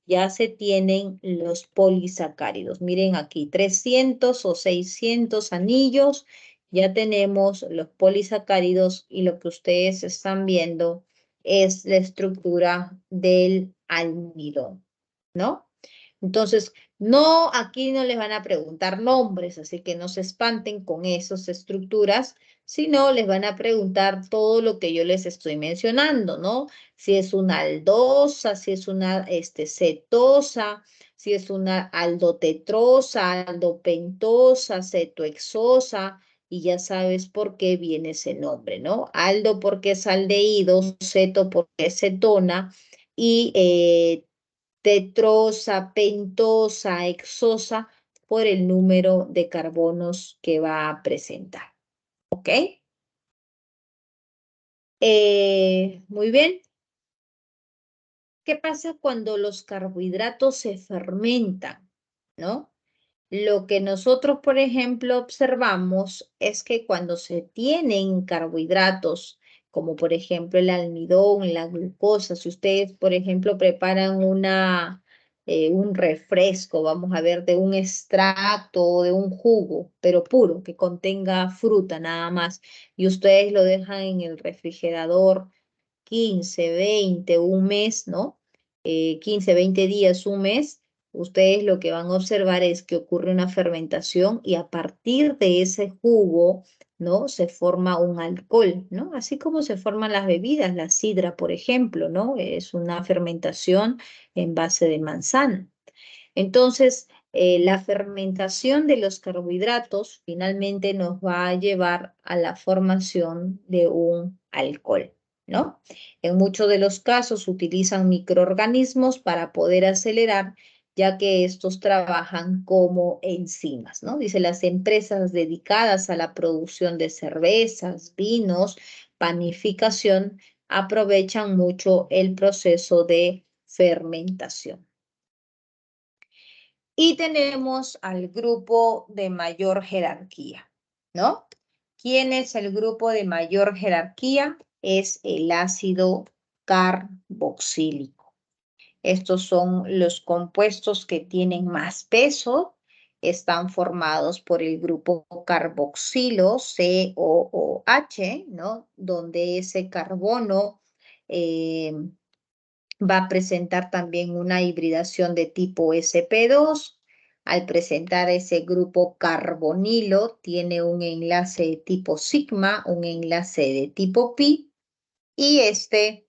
ya se tienen los polisacáridos. Miren aquí, 300 o 600 anillos, ya tenemos los polisacáridos y lo que ustedes están viendo es la estructura del almidón, ¿no? Entonces, no, aquí no les van a preguntar nombres, así que no se espanten con esas estructuras, sino les van a preguntar todo lo que yo les estoy mencionando, ¿no? Si es una aldosa, si es una cetosa, si es una aldotetrosa, aldopentosa, cetohexosa, y ya sabes por qué viene ese nombre, ¿no? Aldo porque es aldehído, ceto porque es cetona, y tetrosa, pentosa, hexosa, por el número de carbonos que va a presentar. ¿Ok? Muy bien. ¿Qué pasa cuando los carbohidratos se fermentan? ¿No? Lo que nosotros, por ejemplo, observamos es que cuando se tienen carbohidratos, como por ejemplo el almidón, la glucosa, si ustedes, por ejemplo, preparan un refresco, vamos a ver, de un extracto o de un jugo, pero puro, que contenga fruta nada más, y ustedes lo dejan en el refrigerador 15, 20, un mes, ¿no? 15, 20 días, un mes, ustedes lo que van a observar es que ocurre una fermentación y a partir de ese jugo, ¿no? Se forma un alcohol, ¿no? Así como se forman las bebidas, la sidra, por ejemplo, ¿no? Es una fermentación en base de manzana. Entonces, la fermentación de los carbohidratos finalmente nos va a llevar a la formación de un alcohol, ¿no? En muchos de los casos se utilizan microorganismos para poder acelerar, ya que estos trabajan como enzimas, ¿no? Dice, las empresas dedicadas a la producción de cervezas, vinos, panificación, aprovechan mucho el proceso de fermentación. Y tenemos al grupo de mayor jerarquía, ¿no? ¿Quién es el grupo de mayor jerarquía? Es el ácido carboxílico. Estos son los compuestos que tienen más peso, están formados por el grupo carboxilo, COOH, ¿no? Donde ese carbono eh, va a presentar también una hibridación de tipo sp2. Al presentar ese grupo carbonilo, tiene un enlace de tipo sigma, un enlace de tipo pi, y este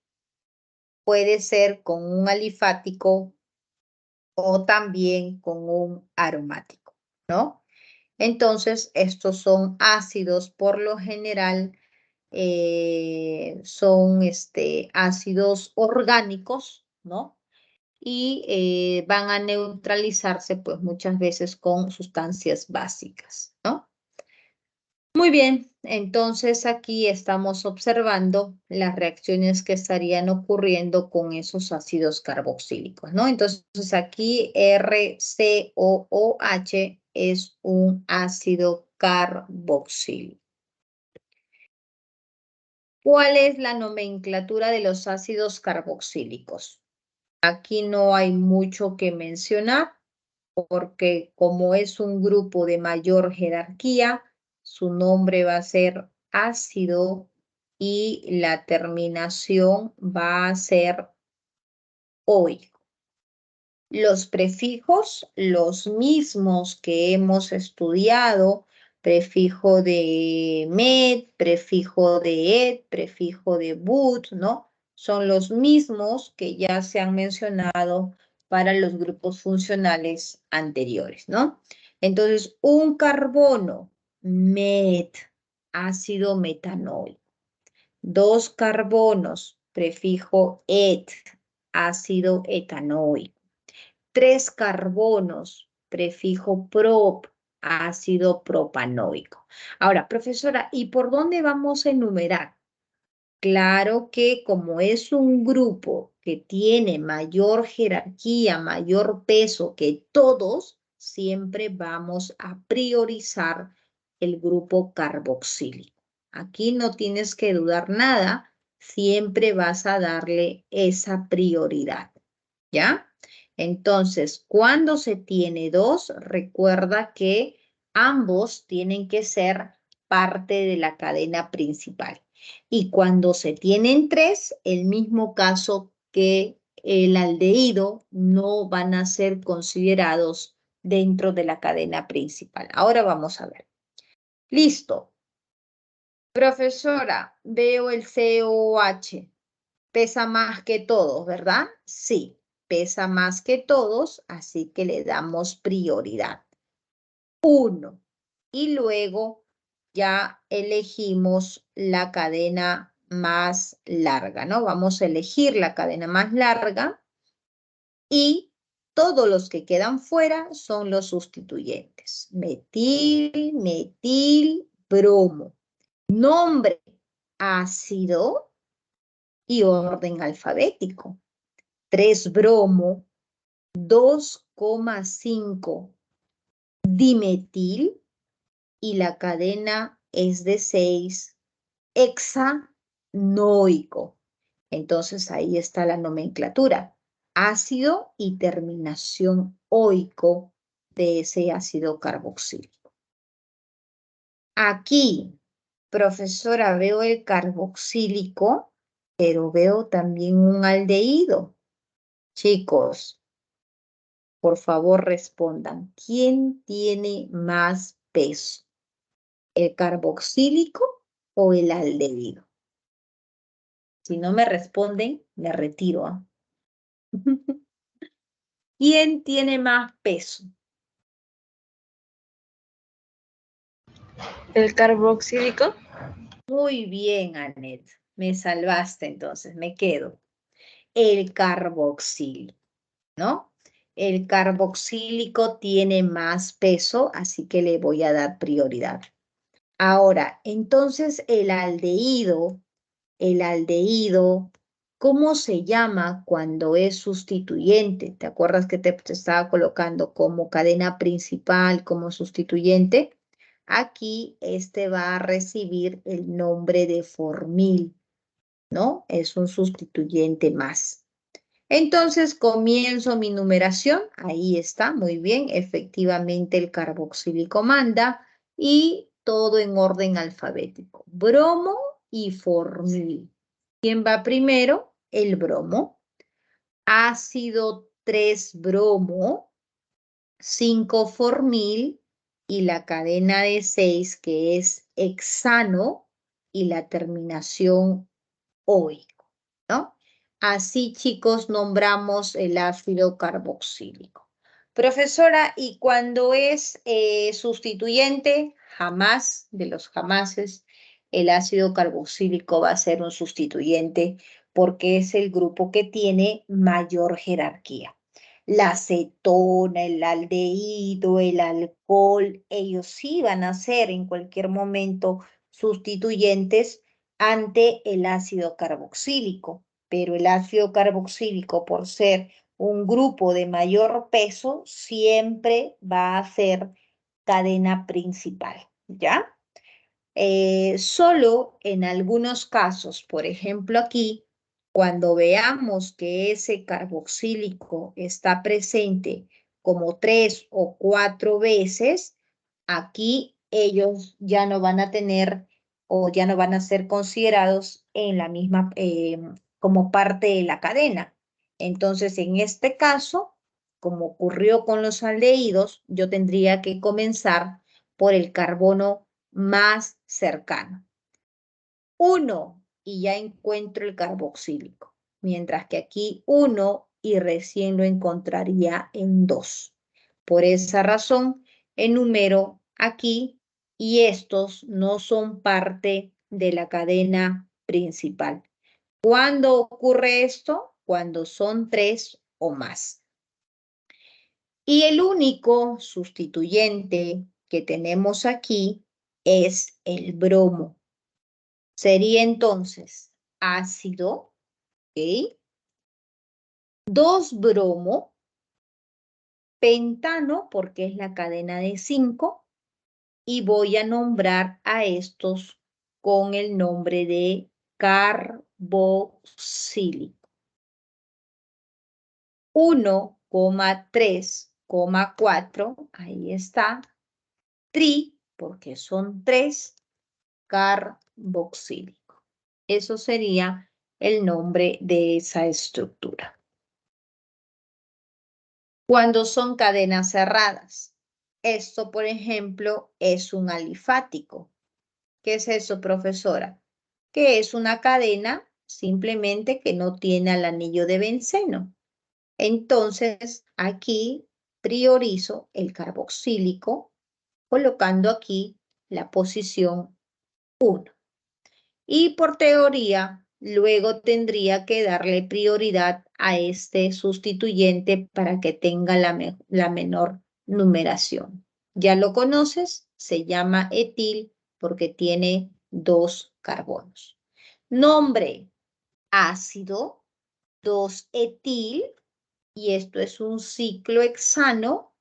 puede ser con un alifático o también con un aromático, ¿no? Entonces, estos son ácidos, por lo general, son ácidos orgánicos, ¿no? Y van a neutralizarse pues muchas veces con sustancias básicas, ¿no? Muy bien, entonces aquí estamos observando las reacciones que estarían ocurriendo con esos ácidos carboxílicos, ¿no? Entonces aquí RCOOH es un ácido carboxílico. ¿Cuál es la nomenclatura de los ácidos carboxílicos? Aquí no hay mucho que mencionar, porque como es un grupo de mayor jerarquía, su nombre va a ser ácido y la terminación va a ser oico. Los prefijos, los mismos que hemos estudiado, prefijo de med, prefijo de et, prefijo de but, ¿no? Son los mismos que ya se han mencionado para los grupos funcionales anteriores, ¿no? Entonces, un carbono, met, ácido metanoico. Dos carbonos, prefijo et, ácido etanoico. Tres carbonos, prefijo prop, ácido propanoico. Ahora, profesora, ¿y por dónde vamos a enumerar? Claro que como es un grupo que tiene mayor jerarquía, mayor peso que todos, siempre vamos a priorizar el grupo carboxílico. Aquí no tienes que dudar nada, siempre vas a darle esa prioridad, ¿ya? Entonces, cuando se tiene dos, recuerda que ambos tienen que ser parte de la cadena principal. Y cuando se tienen tres, el mismo caso que el aldehído, no van a ser considerados dentro de la cadena principal. Ahora vamos a ver. Listo. Profesora, veo el COH. Pesa más que todos, ¿verdad? Sí, pesa más que todos, así que le damos prioridad. Uno. Y luego ya elegimos la cadena más larga, ¿no? Vamos a elegir la cadena más larga y todos los que quedan fuera son los sustituyentes. Metil, metil, bromo. Nombre, ácido y orden alfabético. 3-bromo, 2,5 dimetil y la cadena es de 6 hexanoico. Entonces ahí está la nomenclatura. Ácido y terminación oico de ese ácido carboxílico. Aquí, profesora, veo el carboxílico, pero veo también un aldehído. Chicos, por favor respondan. ¿Quién tiene más peso? ¿El carboxílico o el aldehído? Si no me responden, me retiro. ¿Ah? ¿Quién tiene más peso? ¿El carboxílico? Muy bien, Anet. Me salvaste entonces, me quedo. El carboxílico, ¿no? El carboxílico tiene más peso, así que le voy a dar prioridad. Ahora, entonces el aldehído, ¿cómo se llama cuando es sustituyente? ¿Te acuerdas que te estaba colocando como cadena principal, como sustituyente? Aquí este va a recibir el nombre de formil, ¿no? Es un sustituyente más. Entonces comienzo mi numeración. Ahí está, muy bien. Efectivamente el carboxílico manda y todo en orden alfabético. Bromo y formil. ¿Quién va primero? El bromo. Ácido 3-bromo, 5-formil y la cadena de 6 que es hexano y la terminación oico, ¿no? Así, chicos, nombramos el ácido carboxílico. Profesora, ¿y cuando es sustituyente? Jamás, de los jamases, el ácido carboxílico va a ser un sustituyente porque es el grupo que tiene mayor jerarquía. La acetona, el aldehído, el alcohol, ellos sí van a ser en cualquier momento sustituyentes ante el ácido carboxílico, pero el ácido carboxílico, por ser un grupo de mayor peso, siempre va a ser cadena principal, ¿ya? Solo en algunos casos, por ejemplo aquí, cuando veamos que ese carboxílico está presente como 3 o 4 veces, aquí ellos ya no van a tener o ya no van a ser considerados en la misma, como parte de la cadena. Entonces, en este caso, como ocurrió con los aldehídos, yo tendría que comenzar por el carbono más cercano. 1 y ya encuentro el carboxílico, mientras que aquí 1 y recién lo encontraría en 2. Por esa razón, enumero aquí y estos no son parte de la cadena principal. ¿Cuándo ocurre esto? Cuando son 3 o más. Y el único sustituyente que tenemos aquí es el bromo. Sería entonces ácido, ¿ok? 2-bromo, pentano, porque es la cadena de 5, y voy a nombrar a estos con el nombre de carboxílico. 1 4, ahí está, porque son 3, carboxílico. Eso sería el nombre de esa estructura. Cuando son cadenas cerradas, esto, por ejemplo, es un alifático. ¿Qué es eso, profesora? Que es una cadena simplemente que no tiene el anillo de benceno. Entonces, aquí priorizo el carboxílico, colocando aquí la posición 1. Y por teoría, luego tendría que darle prioridad a este sustituyente para que tenga la menor numeración. ¿Ya lo conoces? Se llama etil porque tiene 2 carbonos. Nombre, ácido, 2-etil, y esto es un ciclo hexano,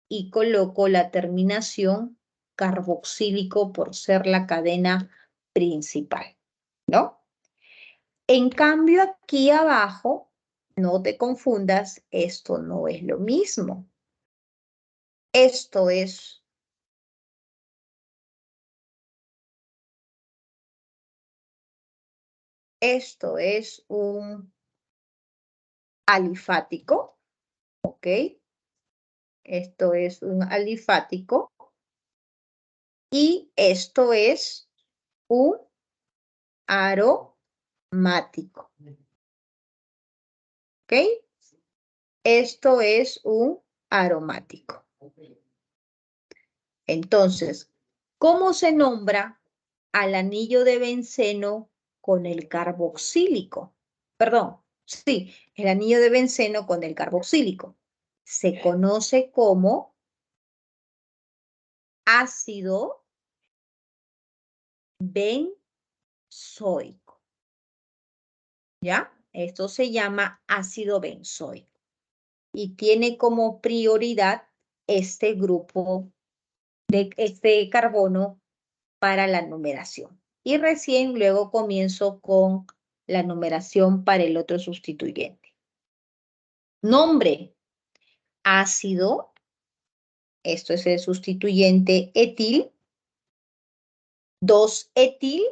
y coloco la terminación carboxílico por ser la cadena principal, ¿no? En cambio, aquí abajo, no te confundas, esto no es lo mismo. Esto es un alifático, ¿ok? Esto es un alifático y esto es un aromático, ¿ok? Esto es un aromático. Entonces, ¿cómo se nombra al anillo de benceno con el carboxílico? Perdón, sí, el anillo de benceno con el carboxílico. Se conoce como ácido benzoico. ¿Ya? Esto se llama ácido benzoico. Y tiene como prioridad este grupo de este carbono para la numeración. Y recién luego comienzo con la numeración para el otro sustituyente. Nombre, ácido, esto es el sustituyente etil, 2-etil,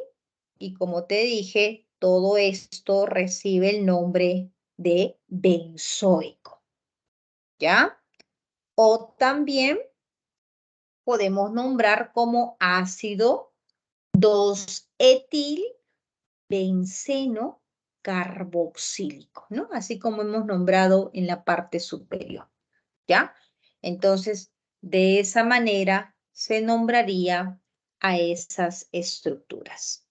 y como te dije, todo esto recibe el nombre de benzoico, ¿ya? O también podemos nombrar como ácido 2-etil benceno carboxílico, ¿no? Así como hemos nombrado en la parte superior, ¿ya? Entonces, de esa manera se nombraría a esas estructuras.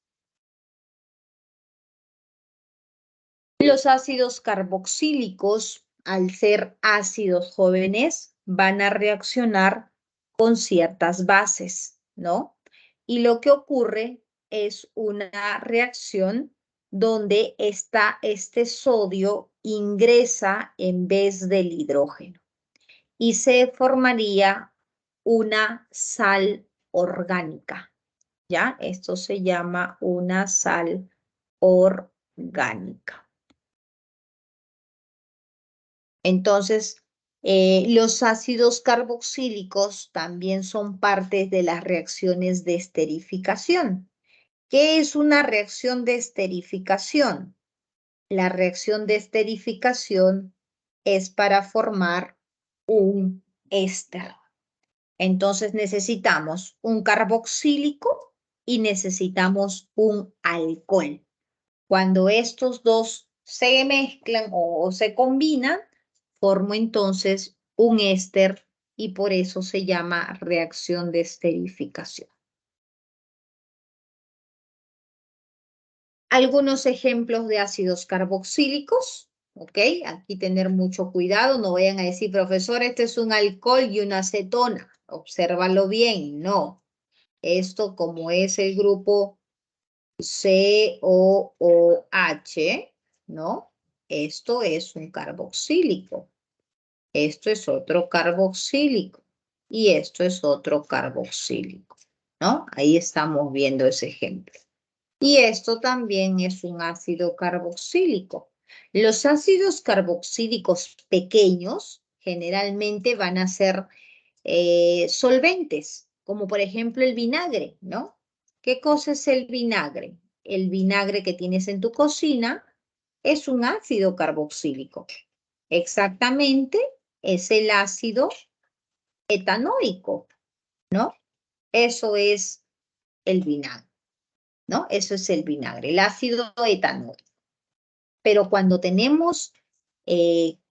Los ácidos carboxílicos, al ser ácidos jóvenes, van a reaccionar con ciertas bases, ¿no? Y lo que ocurre es una reacción donde este sodio ingresa en vez del hidrógeno y se formaría una sal orgánica, ¿ya? Esto se llama una sal orgánica. Entonces, los ácidos carboxílicos también son parte de las reacciones de esterificación. ¿Qué es una reacción de esterificación? La reacción de esterificación es para formar un éster. Entonces necesitamos un carboxílico y necesitamos un alcohol. Cuando estos dos se mezclan o se combinan, formo entonces un éster y por eso se llama reacción de esterificación. Algunos ejemplos de ácidos carboxílicos, ¿ok? Aquí tener mucho cuidado, no vayan a decir, profesor, este es un alcohol y una acetona. Obsérvalo bien, no. Esto como es el grupo COOH, ¿no? Esto es un carboxílico. Esto es otro carboxílico. Y esto es otro carboxílico, ¿no? Ahí estamos viendo ese ejemplo. Y esto también es un ácido carboxílico. Los ácidos carboxílicos pequeños generalmente van a ser solventes, como por ejemplo el vinagre, ¿no? ¿Qué cosa es el vinagre? El vinagre que tienes en tu cocina es un ácido carboxílico. Exactamente, es el ácido etanoico, ¿no? Eso es el vinagre, ¿no? Eso es el vinagre, el ácido etanoico. Pero cuando tenemos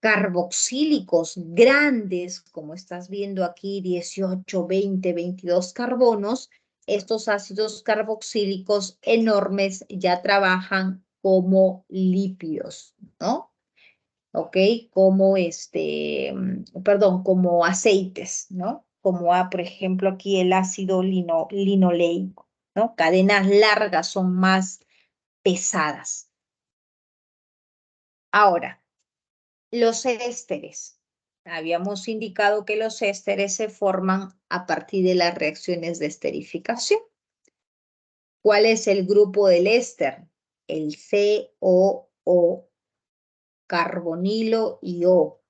carboxílicos grandes, como estás viendo aquí, 18, 20, 22 carbonos, estos ácidos carboxílicos enormes ya trabajan como lípidos, ¿no? ¿Ok? Como perdón, como aceites, ¿no? Como por ejemplo, aquí el ácido linoleico, ¿no? Cadenas largas son más pesadas. Ahora, los ésteres. Habíamos indicado que los ésteres se forman a partir de las reacciones de esterificación. ¿Cuál es el grupo del éster? El COO, carbonilo y O.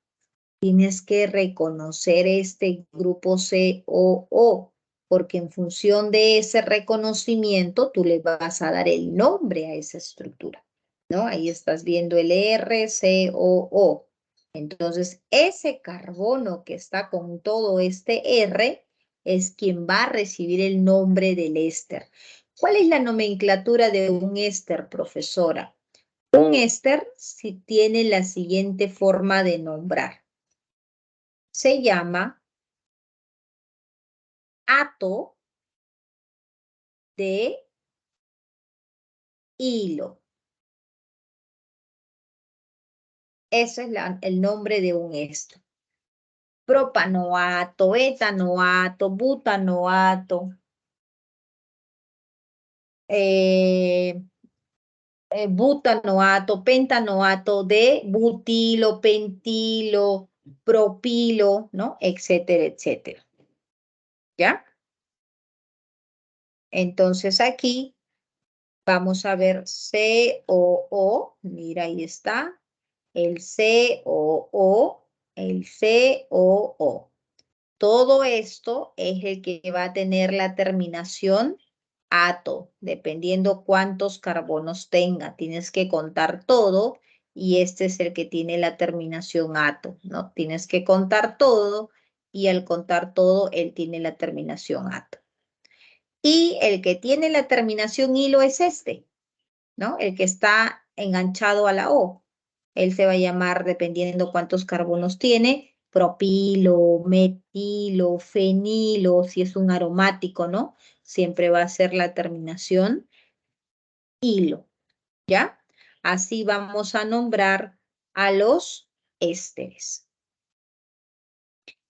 Tienes que reconocer este grupo COO, porque en función de ese reconocimiento tú le vas a dar el nombre a esa estructura, ¿no? Ahí estás viendo el RCOO. Entonces, ese carbono que está con todo este R es quien va a recibir el nombre del éster. ¿Cuál es la nomenclatura de un éster, profesora? Un éster si tiene la siguiente forma de nombrar. Se llama ato de hilo. Ese es el nombre de un éster. Propanoato, etanoato, butanoato, eh, butanoato, pentanoato de butilo, pentilo, propilo, ¿no? Etcétera, etcétera. ¿Ya? Entonces aquí vamos a ver COO, mira, ahí está, el COO, el COO. Todo esto es el que va a tener la terminación ato, dependiendo cuántos carbonos tenga. Tienes que contar todo y este es el que tiene la terminación ato, ¿no? Tienes que contar todo y al contar todo, él tiene la terminación ato. Y el que tiene la terminación hilo es este, ¿no? El que está enganchado a la O. Él se va a llamar, dependiendo cuántos carbonos tiene, propilo, metilo, fenilo, si es un aromático, ¿no? Siempre va a ser la terminación hilo, ¿ya? Así vamos a nombrar a los ésteres.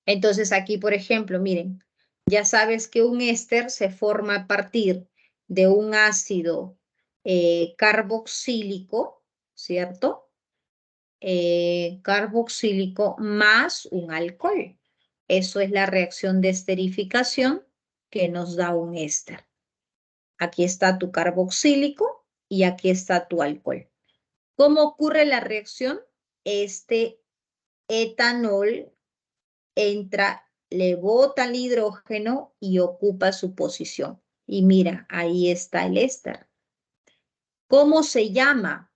Entonces aquí, por ejemplo, miren, ya sabes que un éster se forma a partir de un ácido carboxílico, ¿cierto? Carboxílico más un alcohol. Eso es la reacción de esterificación que nos da un éster. Aquí está tu carboxílico y aquí está tu alcohol. ¿Cómo ocurre la reacción? Este etanol entra, le bota el hidrógeno y ocupa su posición. Y mira, ahí está el éster. ¿Cómo se llama?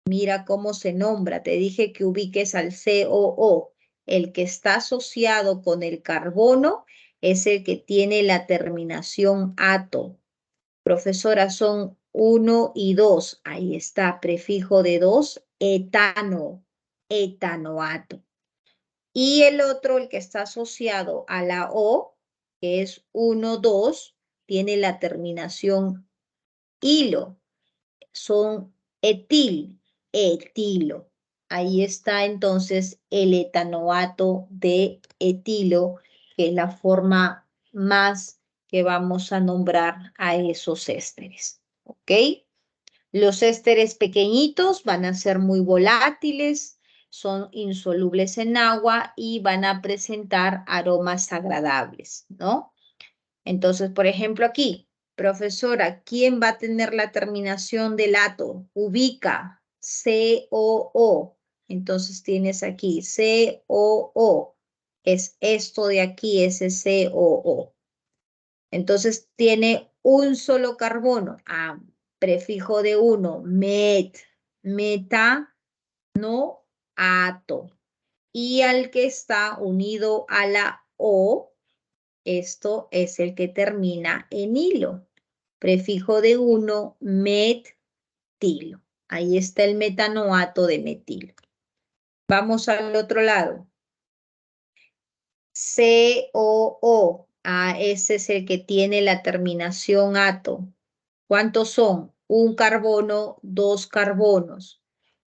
Mira cómo se nombra. Te dije que ubiques al COO. El que está asociado con el carbono es el que tiene la terminación ato. Profesora, son 1 y 2. Ahí está, prefijo de 2, etano, etanoato. Y el otro, el que está asociado a la O, que es 1, 2, tiene la terminación hilo. Son etilo. Ahí está entonces el etanoato de etilo, que es la forma más que vamos a nombrar a esos ésteres. ¿Ok? Los ésteres pequeñitos van a ser muy volátiles, son insolubles en agua y van a presentar aromas agradables, ¿no? Entonces, por ejemplo, aquí, profesora, ¿quién va a tener la terminación del ato? Ubica. COO. Entonces tienes aquí COO. Es esto de aquí, ese COO. Entonces tiene un solo carbono. Ah, prefijo de uno, met, meta, no, ato. Y al que está unido a la O, esto es el que termina en hilo. Prefijo de uno, metilo. Ahí está el metanoato de metilo. Vamos al otro lado. COO. Ah, ese es el que tiene la terminación ato. ¿Cuántos son? Un carbono, dos carbonos.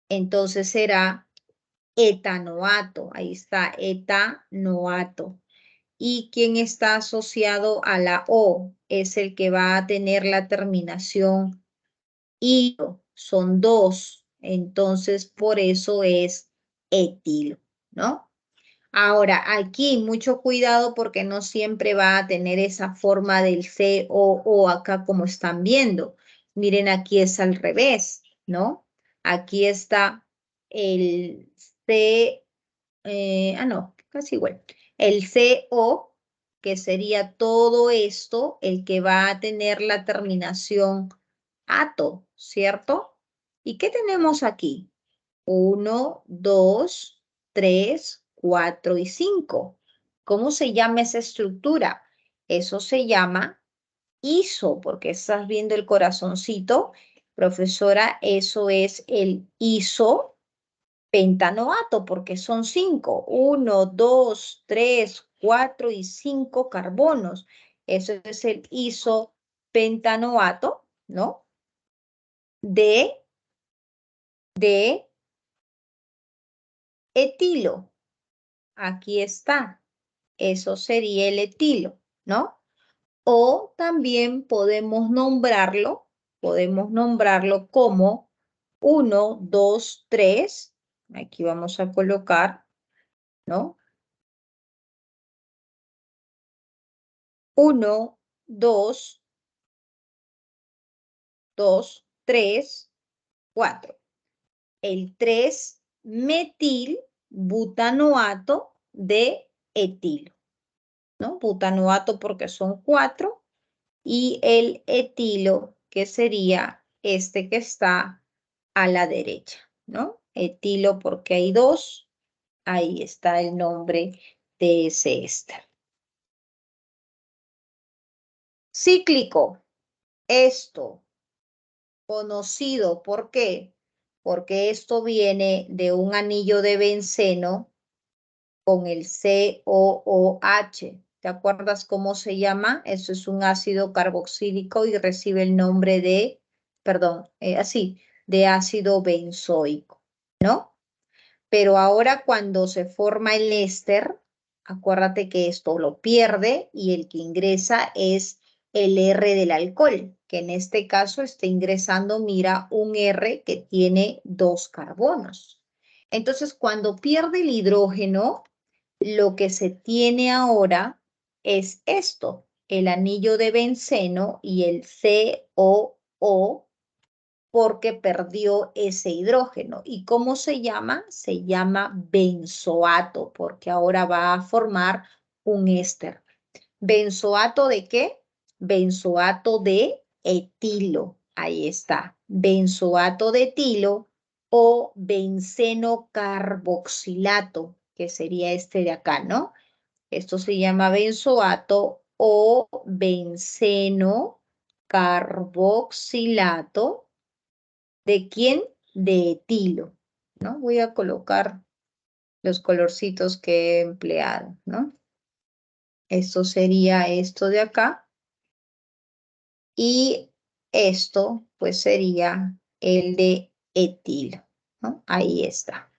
Entonces será etanoato. Ahí está, etanoato. ¿Y quién está asociado a la O? Es el que va a tener la terminación ilo. Son dos. Entonces, por eso es etilo, ¿no? Ahora, aquí mucho cuidado porque no siempre va a tener esa forma del COO acá como están viendo. Miren, aquí es al revés, ¿no? Aquí está el C, no, casi igual. El CO, que sería todo esto, el que va a tener la terminación ato, ¿cierto? ¿Y qué tenemos aquí? 1, 2, 3, 4 y 5. ¿Cómo se llama esa estructura? Eso se llama iso, porque estás viendo el corazoncito. Profesora, eso es el isopentanoato, porque son 5. 1, 2, 3, 4 y 5 carbonos. Eso es el isopentanoato, ¿no? De etilo. Aquí está. Eso sería el etilo, ¿no? O también podemos nombrarlo como 1, 2, 3. Aquí vamos a colocar, ¿no? 1, 2, 2, 3, 4. El 3-metil butanoato de etilo, ¿no? Butanoato porque son 4 y el etilo, que sería este que está a la derecha, ¿no? Etilo porque hay 2, ahí está el nombre de ese éster. Cíclico, esto, conocido, ¿por qué? Porque esto viene de un anillo de benceno con el COOH. ¿Te acuerdas cómo se llama? Eso es un ácido carboxílico y recibe el nombre de, perdón, de ácido benzoico, ¿no? Pero ahora cuando se forma el éster, acuérdate que esto lo pierde y el que ingresa es el R del alcohol, que en este caso está ingresando, mira, un R que tiene 2 carbonos. Entonces, cuando pierde el hidrógeno, lo que se tiene ahora es esto, el anillo de benceno y el COO porque perdió ese hidrógeno. ¿Y cómo se llama? Se llama benzoato, porque ahora va a formar un éster. ¿Benzoato de qué? Benzoato de etilo. Ahí está. Benzoato de etilo o benceno carboxilato, que sería este de acá, ¿no? Esto se llama benzoato o benceno carboxilato. ¿De quién? De etilo, ¿no? Voy a colocar los colorcitos que he empleado, ¿no? Esto sería esto de acá. Y esto, pues, sería el de etilo, ¿no? Ahí está,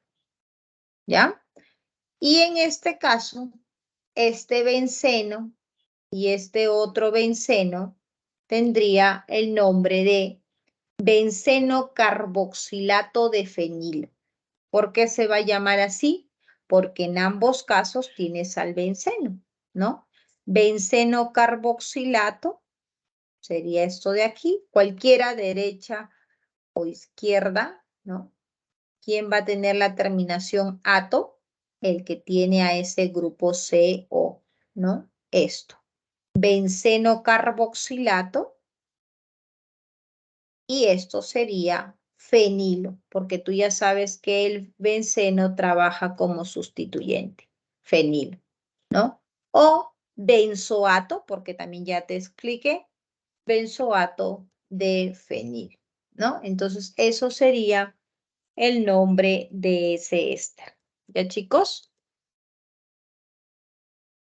¿ya? Y en este caso, este benceno y este otro benceno tendría el nombre de benceno carboxilato de fenilo. ¿Por qué se va a llamar así? Porque en ambos casos tienes al benceno, ¿no? Benceno carboxilato sería esto de aquí, cualquiera, derecha o izquierda, ¿no? ¿quién va a tener la terminación ato? El que tiene a ese grupo CO, ¿no? Esto. Benceno carboxilato y esto sería fenilo, porque tú ya sabes que el benceno trabaja como sustituyente, fenilo, ¿no? O benzoato, porque también ya te expliqué, benzoato de fenil, ¿no? Entonces, eso sería el nombre de ese éster. ¿Ya, chicos?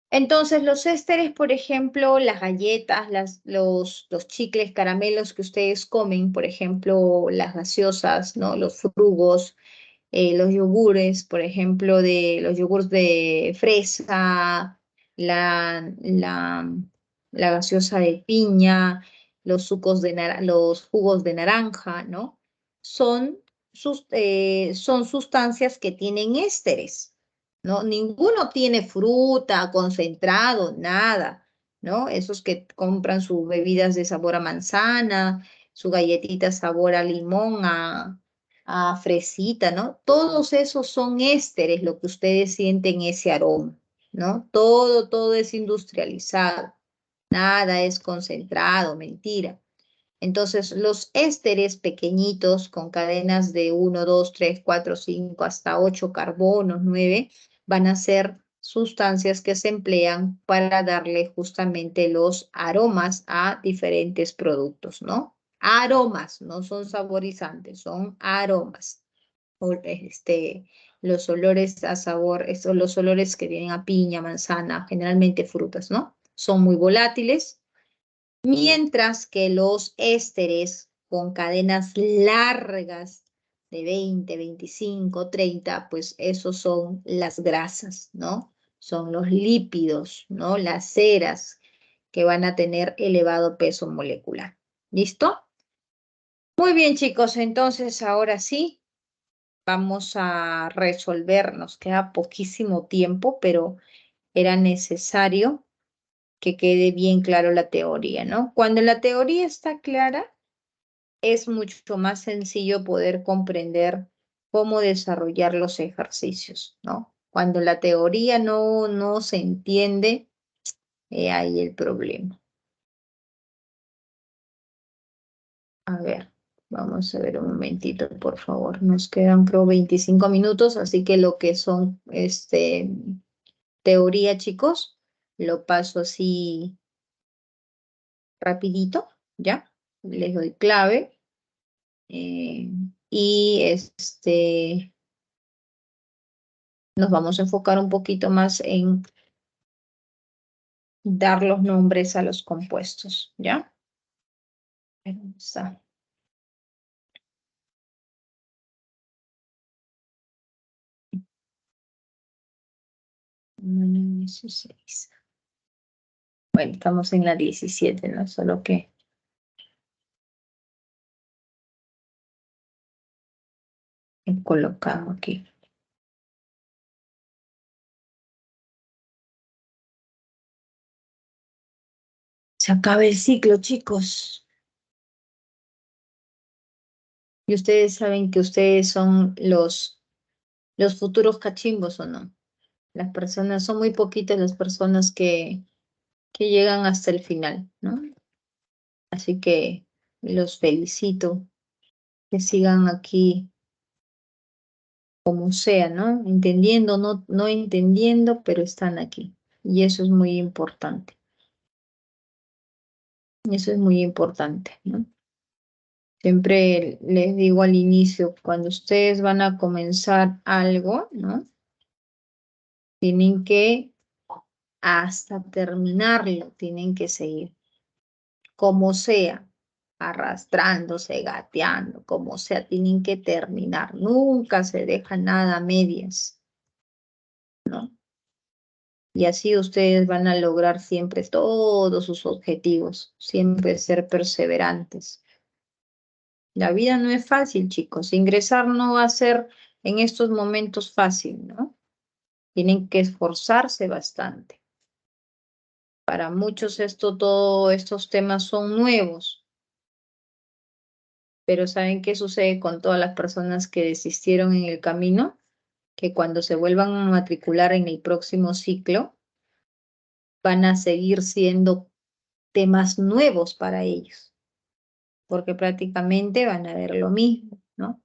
Entonces, los ésteres, por ejemplo, las galletas, los chicles, caramelos que ustedes comen, por ejemplo, las gaseosas, ¿no? Los frugos, los yogures, por ejemplo, de los yogures de fresa, la gaseosa de piña, los jugos de naranja, ¿no? Son, son sustancias que tienen ésteres, ¿no? Ninguno tiene fruta, concentrado, nada, ¿no? Esos que compran sus bebidas de sabor a manzana, su galletita sabor a limón, a fresita, ¿no? Todos esos son ésteres, lo que ustedes sienten ese aroma, ¿no? Todo es industrializado, nada es concentrado, mentira. Entonces, los ésteres pequeñitos con cadenas de 1, 2, 3, 4, 5 hasta 8 carbonos, 9, van a ser sustancias que se emplean para darle justamente los aromas a diferentes productos, ¿no? Aromas, no son saborizantes, son aromas. Los olores a sabor, los olores que vienen a piña, manzana, generalmente frutas, ¿no? Son muy volátiles, mientras que los ésteres con cadenas largas de 20, 25, 30, pues esos son las grasas, ¿no? Son los lípidos, ¿no? Las ceras que van a tener elevado peso molecular. ¿Listo? Muy bien, chicos, entonces ahora sí vamos a resolver. Nos queda poquísimo tiempo, pero era necesario que quede bien claro la teoría, ¿no? Cuando la teoría está clara, es mucho más sencillo poder comprender cómo desarrollar los ejercicios, ¿no? Cuando la teoría no se entiende, ahí el problema. A ver, vamos a ver un momentito, por favor. Nos quedan, creo, 25 minutos, así que lo que son, teoría, chicos, lo paso así rapidito, ¿ya? Les doy clave. eh, y nos vamos a enfocar un poquito más en dar los nombres a los compuestos, ¿ya? Vamos a- 16. Bueno, estamos en la 17, ¿no? Solo que he colocado aquí. Se acaba el ciclo, chicos. Y ustedes saben que ustedes son los futuros cachimbos, ¿o no? Las personas, son muy poquitas las personas que llegan hasta el final, ¿no? Así que los felicito, que sigan aquí como sea, ¿no? Entendiendo, no entendiendo, pero están aquí. Y eso es muy importante. Eso es muy importante, ¿no? Siempre les digo al inicio, cuando ustedes van a comenzar algo, ¿no? Tienen que hasta terminarlo, tienen que seguir, como sea, arrastrándose, gateando, como sea, tienen que terminar. Nunca se deja nada a medias, ¿no? Y así ustedes van a lograr siempre todos sus objetivos, siempre ser perseverantes. La vida no es fácil, chicos. Ingresar no va a ser en estos momentos fácil, ¿no? Tienen que esforzarse bastante. Para muchos todos estos temas son nuevos. Pero ¿saben qué sucede con todas las personas que desistieron en el camino? Que cuando se vuelvan a matricular en el próximo ciclo, van a seguir siendo temas nuevos para ellos, porque prácticamente van a ver lo mismo, ¿no?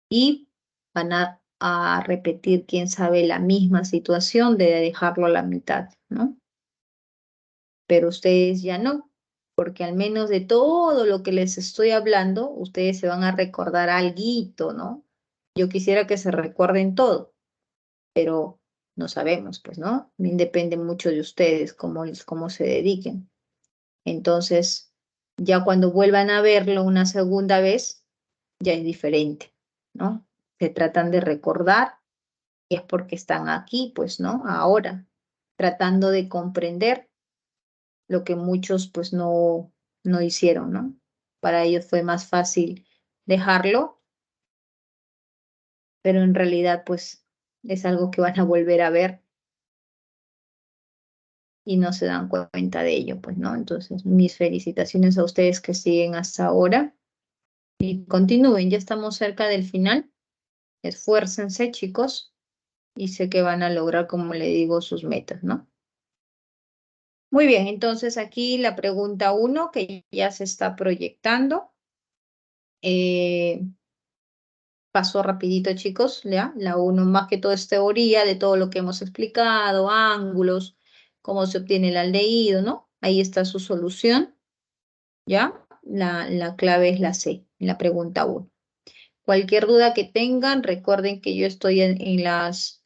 Y van a repetir, quién sabe, la misma situación de dejarlo a la mitad, ¿no? Pero ustedes ya no, porque al menos de todo lo que les estoy hablando, ustedes se van a recordar alguito, ¿no? Yo quisiera que se recuerden todo, pero no sabemos, pues, ¿no? Depende mucho de ustedes, cómo se dediquen. Entonces, ya cuando vuelvan a verlo una segunda vez, ya es diferente, ¿no? Se tratan de recordar y es porque están aquí, pues, ¿no? Ahora, tratando de comprender lo que muchos, pues, no hicieron, ¿no? Para ellos fue más fácil dejarlo, pero en realidad, pues, es algo que van a volver a ver y no se dan cuenta de ello, pues, ¿no? Entonces, mis felicitaciones a ustedes que siguen hasta ahora y continúen, ya estamos cerca del final. Esfuércense, chicos, y sé que van a lograr, como le digo, sus metas, ¿no? Muy bien, entonces aquí la pregunta uno que ya se está proyectando. Eh, Paso rapidito, chicos, ¿ya? La uno más que todo es teoría de todo lo que hemos explicado, ángulos, cómo se obtiene el aldehído, ¿no? Ahí está su solución, ¿ya? La clave es la C, en la pregunta uno. Cualquier duda que tengan, recuerden que yo estoy en las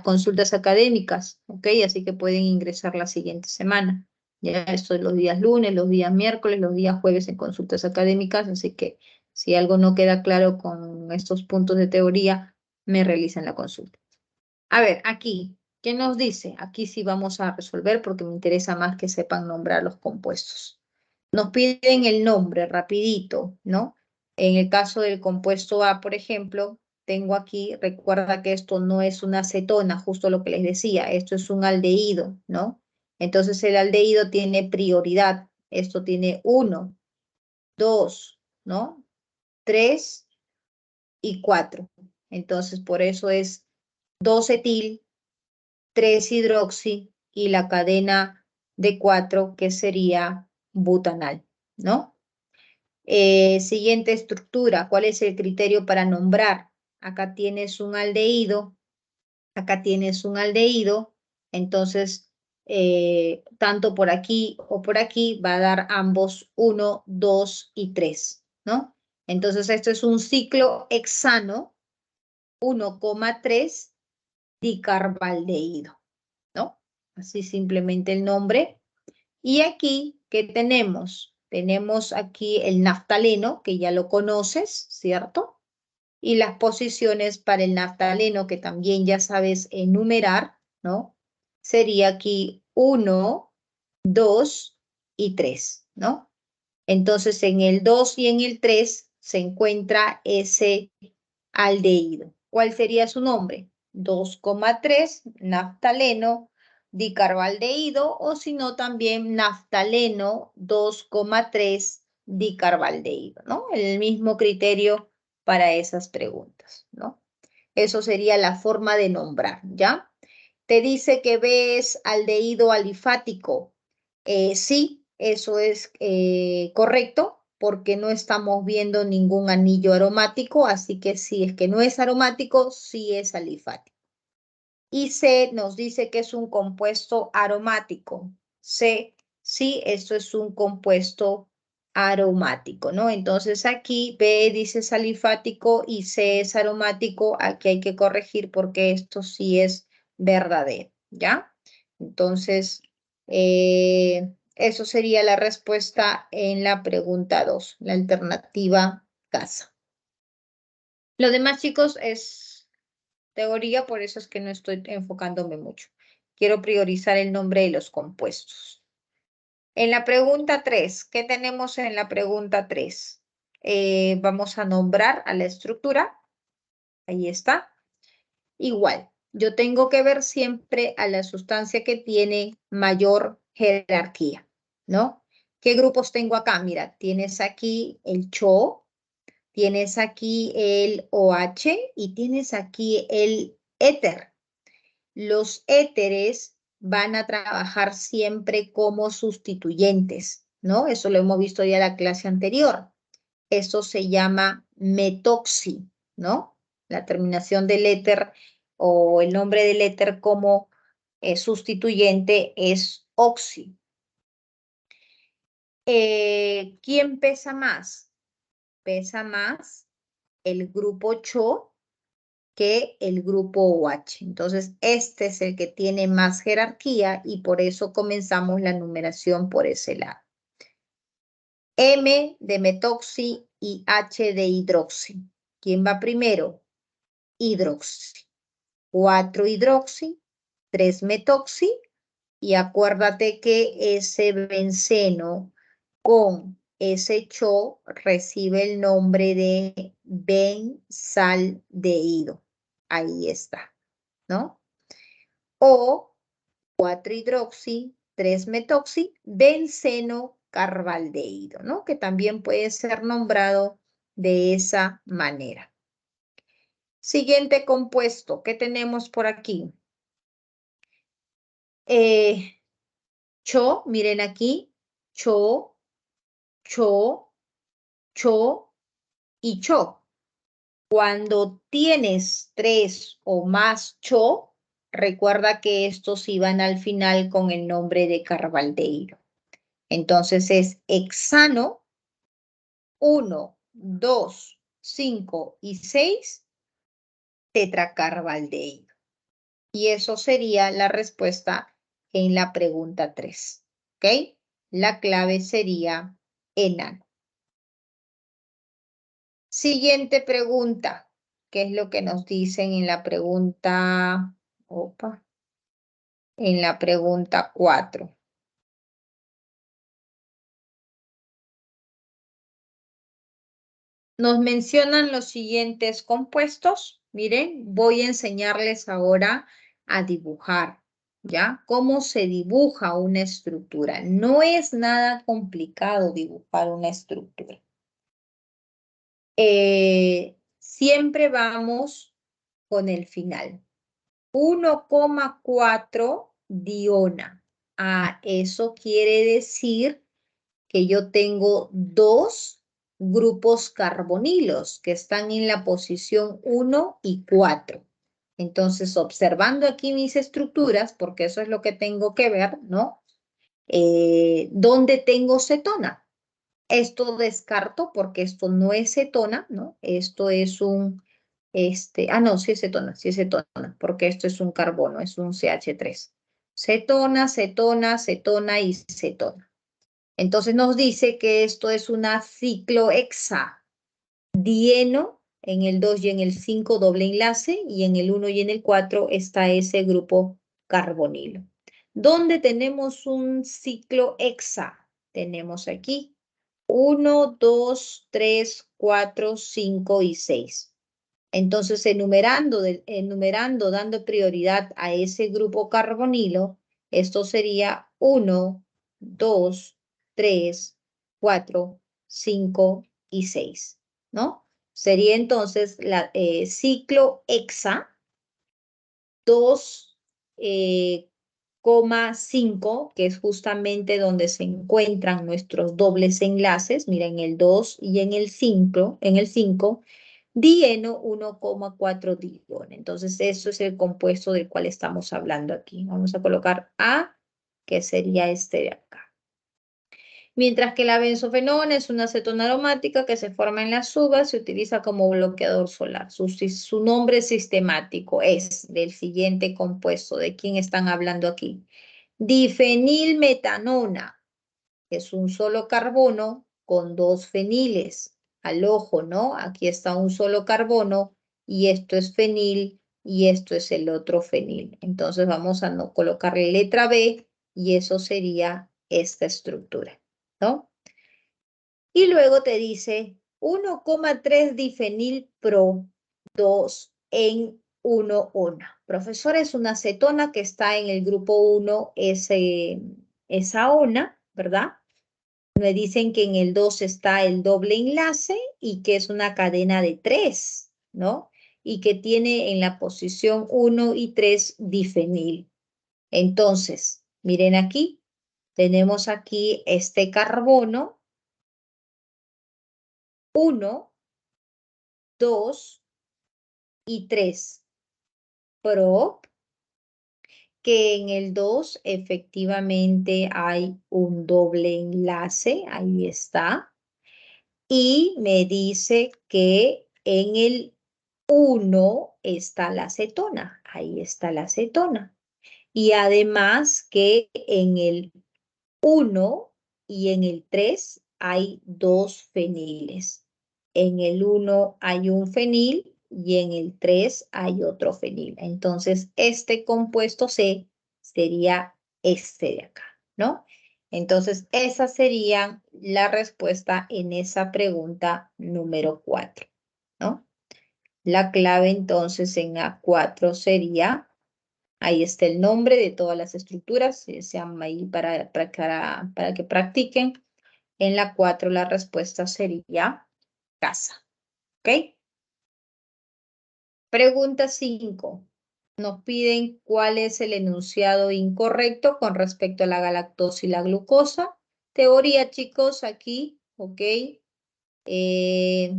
consultas académicas, ¿ok? Así que pueden ingresar la siguiente semana. Ya estoy los días lunes, los días miércoles, los días jueves en consultas académicas, así que si algo no queda claro con estos puntos de teoría, me realizan la consulta. A ver, aquí, ¿qué nos dice? Aquí sí vamos a resolver porque me interesa más que sepan nombrar los compuestos. Nos piden el nombre rapidito, ¿no? En el caso del compuesto A, por ejemplo, tengo aquí, recuerda que esto no es una acetona, justo lo que les decía, esto es un aldehído, ¿no? Entonces el aldehído tiene prioridad. Esto tiene 1, 2, ¿no? 3 y 4. Entonces por eso es 2-etil, 3-hidroxi y la cadena de 4 que sería butanal, ¿no? Siguiente estructura, ¿cuál es el criterio para nombrar? Acá tienes un aldehído, acá tienes un aldehído, entonces tanto por aquí o por aquí va a dar ambos 1, 2 y 3, ¿no? Entonces esto es un ciclo hexano 1,3 dicarbaldehído, ¿no? Así simplemente el nombre. Y aquí, ¿qué tenemos? Tenemos aquí el naftaleno, que ya lo conoces, ¿cierto? Y las posiciones para el naftaleno, que también ya sabes enumerar, ¿no? Sería aquí 1, 2 y 3, ¿no? Entonces, en el 2 y en el 3 se encuentra ese aldehído. ¿Cuál sería su nombre? 2,3 naftaleno dicarbaldehído o si no también naftaleno 2,3 dicarbaldehído, ¿no? El mismo criterio para esas preguntas, ¿no? Eso sería la forma de nombrar, ¿ya? Te dice que ves aldehído alifático. Sí, eso es correcto porque no estamos viendo ningún anillo aromático, así que si es que no es aromático, sí es alifático. Y C nos dice que es un compuesto aromático. C, sí, esto es un compuesto aromático, ¿no? Entonces aquí B dice es alifático y C es aromático. Aquí hay que corregir porque esto sí es verdadero, ¿ya? Entonces, eso sería la respuesta en la pregunta 2, la alternativa casa. Lo demás, chicos, es teoría, por eso es que no estoy enfocándome mucho. Quiero priorizar el nombre de los compuestos. En la pregunta 3, ¿qué tenemos en la pregunta 3? Vamos a nombrar a la estructura. Ahí está. Igual, yo tengo que ver siempre a la sustancia que tiene mayor jerarquía, ¿no? ¿Qué grupos tengo acá? Mira, tienes aquí el CHO, tienes aquí el OH y tienes aquí el éter. Los éteres van a trabajar siempre como sustituyentes, ¿no? Eso lo hemos visto ya en la clase anterior. Eso se llama metoxi, ¿no? La terminación del éter o el nombre del éter como sustituyente es oxi. ¿Quién pesa más? Pesa más el grupo CHO que el grupo OH. Entonces, este es el que tiene más jerarquía y por eso comenzamos la numeración por ese lado. M de metoxi y H de hidroxi. ¿Quién va primero? Hidroxi. 4 hidroxi, 3 metoxi y acuérdate que ese benceno con ese CHO recibe el nombre de benzaldehído. Ahí está, ¿no? O 4 hidroxi, 3 metoxi, benceno carbaldehído, ¿no? Que también puede ser nombrado de esa manera. Siguiente compuesto, ¿qué tenemos por aquí? CHO, miren aquí, CHO, CHO, CHO y CHO. Cuando tienes 3 o más CHO, recuerda que estos iban al final con el nombre de carbaldehído. Entonces es hexano 1, 2, 5 y 6 tetracarbaldehído. Y eso sería la respuesta en la pregunta 3. ¿Ok? La clave sería enano. Siguiente pregunta. ¿Qué es lo que nos dicen en la pregunta? Opa, en la pregunta 4. Nos mencionan los siguientes compuestos. Miren, voy a enseñarles ahora a dibujar, ¿ya? ¿Cómo se dibuja una estructura? No es nada complicado dibujar una estructura. Siempre vamos con el final. 1,4 diona. Ah, eso quiere decir que yo tengo dos grupos carbonilos que están en la posición 1 y 4. Entonces, observando aquí mis estructuras, porque eso es lo que tengo que ver, ¿no? ¿Dónde tengo cetona? Esto descarto porque esto no es cetona, ¿no? Esto es no, sí es cetona, porque esto es un carbono, es un CH3. Cetona, cetona, cetona y cetona. Entonces nos dice que esto es una ciclohexadieno, en el 2 y en el 5 doble enlace, y en el 1 y en el 4 está ese grupo carbonilo. ¿Dónde tenemos un ciclohexa? Tenemos aquí 1, 2, 3, 4, 5 y 6. Entonces, enumerando, dando prioridad a ese grupo carbonilo, esto sería 1, 2, 3, 4, 5 y 6, ¿no? Sería entonces la ciclo hexa 2, 5, que es justamente donde se encuentran nuestros dobles enlaces, miren, el 2 y en el 5, dieno 1,4 dieno. Entonces, eso es el compuesto del cual estamos hablando aquí. Vamos a colocar A, que sería este de acá. Mientras que la benzofenona es una acetona aromática que se forma en las uvas, se utiliza como bloqueador solar. Su nombre sistemático es del siguiente compuesto. ¿De quién están hablando aquí? Difenilmetanona, que es un solo carbono con dos feniles. Al ojo, ¿no? Aquí está un solo carbono y esto es fenil y esto es el otro fenil. Entonces vamos a no colocarle letra B y eso sería esta estructura, ¿no? Y luego te dice 1,3 difenil pro 2 en 1,1. Profesor, es una acetona que está en el grupo 1, esa ona, ¿verdad? Me dicen que en el 2 está el doble enlace y que es una cadena de 3, ¿no? Y que tiene en la posición 1 y 3 difenil. Entonces, miren aquí, tenemos aquí este carbono 1, 2 y 3. Prop, que en el 2 efectivamente hay un doble enlace, ahí está. Y me dice que en el 1 está la acetona, ahí está la acetona. Y además que en el 1 y en el 3 hay dos feniles. En el 1 hay un fenil y en el 3 hay otro fenil. Entonces, este compuesto C sería este de acá, ¿no? Entonces, esa sería la respuesta en esa pregunta número 4, ¿no? La clave entonces en A4 sería, ahí está el nombre de todas las estructuras, se llama ahí para que practiquen. En la 4 la respuesta sería casa. ¿Ok? Pregunta 5. Nos piden cuál es el enunciado incorrecto con respecto a la galactosa y la glucosa. Teoría, chicos, aquí, ¿ok? Eh,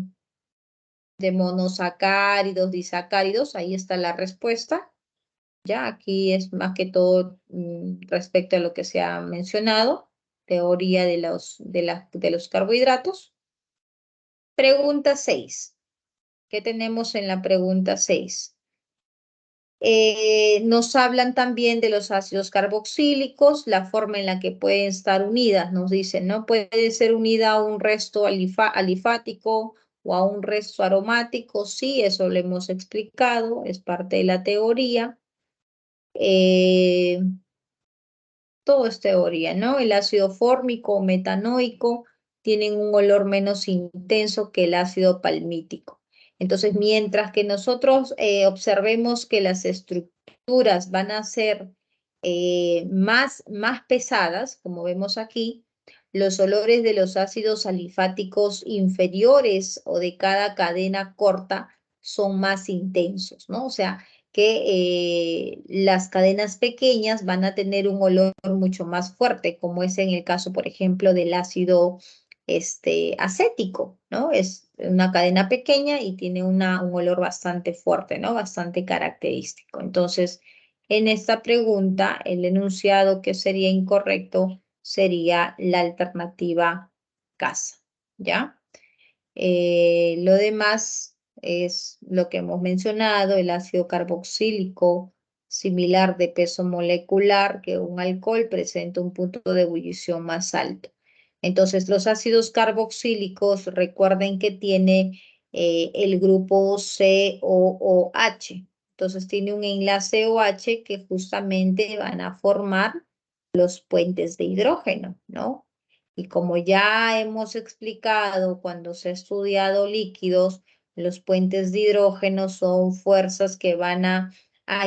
de monosacáridos, disacáridos, ahí está la respuesta. Ya, aquí es más que todo respecto a lo que se ha mencionado, teoría de los carbohidratos. Pregunta 6. ¿Qué tenemos en la pregunta 6? Nos hablan también de los ácidos carboxílicos, la forma en la que pueden estar unidas, nos dicen, ¿no? Puede ser unida a un resto alifático o a un resto aromático, sí, eso lo hemos explicado, es parte de la teoría. Todo es teoría, ¿no? El ácido fórmico o metanoico tienen un olor menos intenso que el ácido palmítico. Entonces, mientras que nosotros observemos que las estructuras van a ser más pesadas, como vemos aquí, los olores de los ácidos alifáticos inferiores o de cada cadena corta son más intensos, ¿no? O sea, que las cadenas pequeñas van a tener un olor mucho más fuerte, como es en el caso, por ejemplo, del ácido acético, ¿no? Es una cadena pequeña y tiene un olor bastante fuerte, ¿no? Bastante característico. Entonces, en esta pregunta, el enunciado que sería incorrecto sería la alternativa casa, ¿ya? Lo demás es lo que hemos mencionado, el ácido carboxílico similar de peso molecular que un alcohol presenta un punto de ebullición más alto. Entonces, los ácidos carboxílicos, recuerden que tiene el grupo COOH. Entonces, tiene un enlace OH que justamente van a formar los puentes de hidrógeno, ¿no? Y como ya hemos explicado cuando se ha estudiado líquidos, los puentes de hidrógeno son fuerzas que van a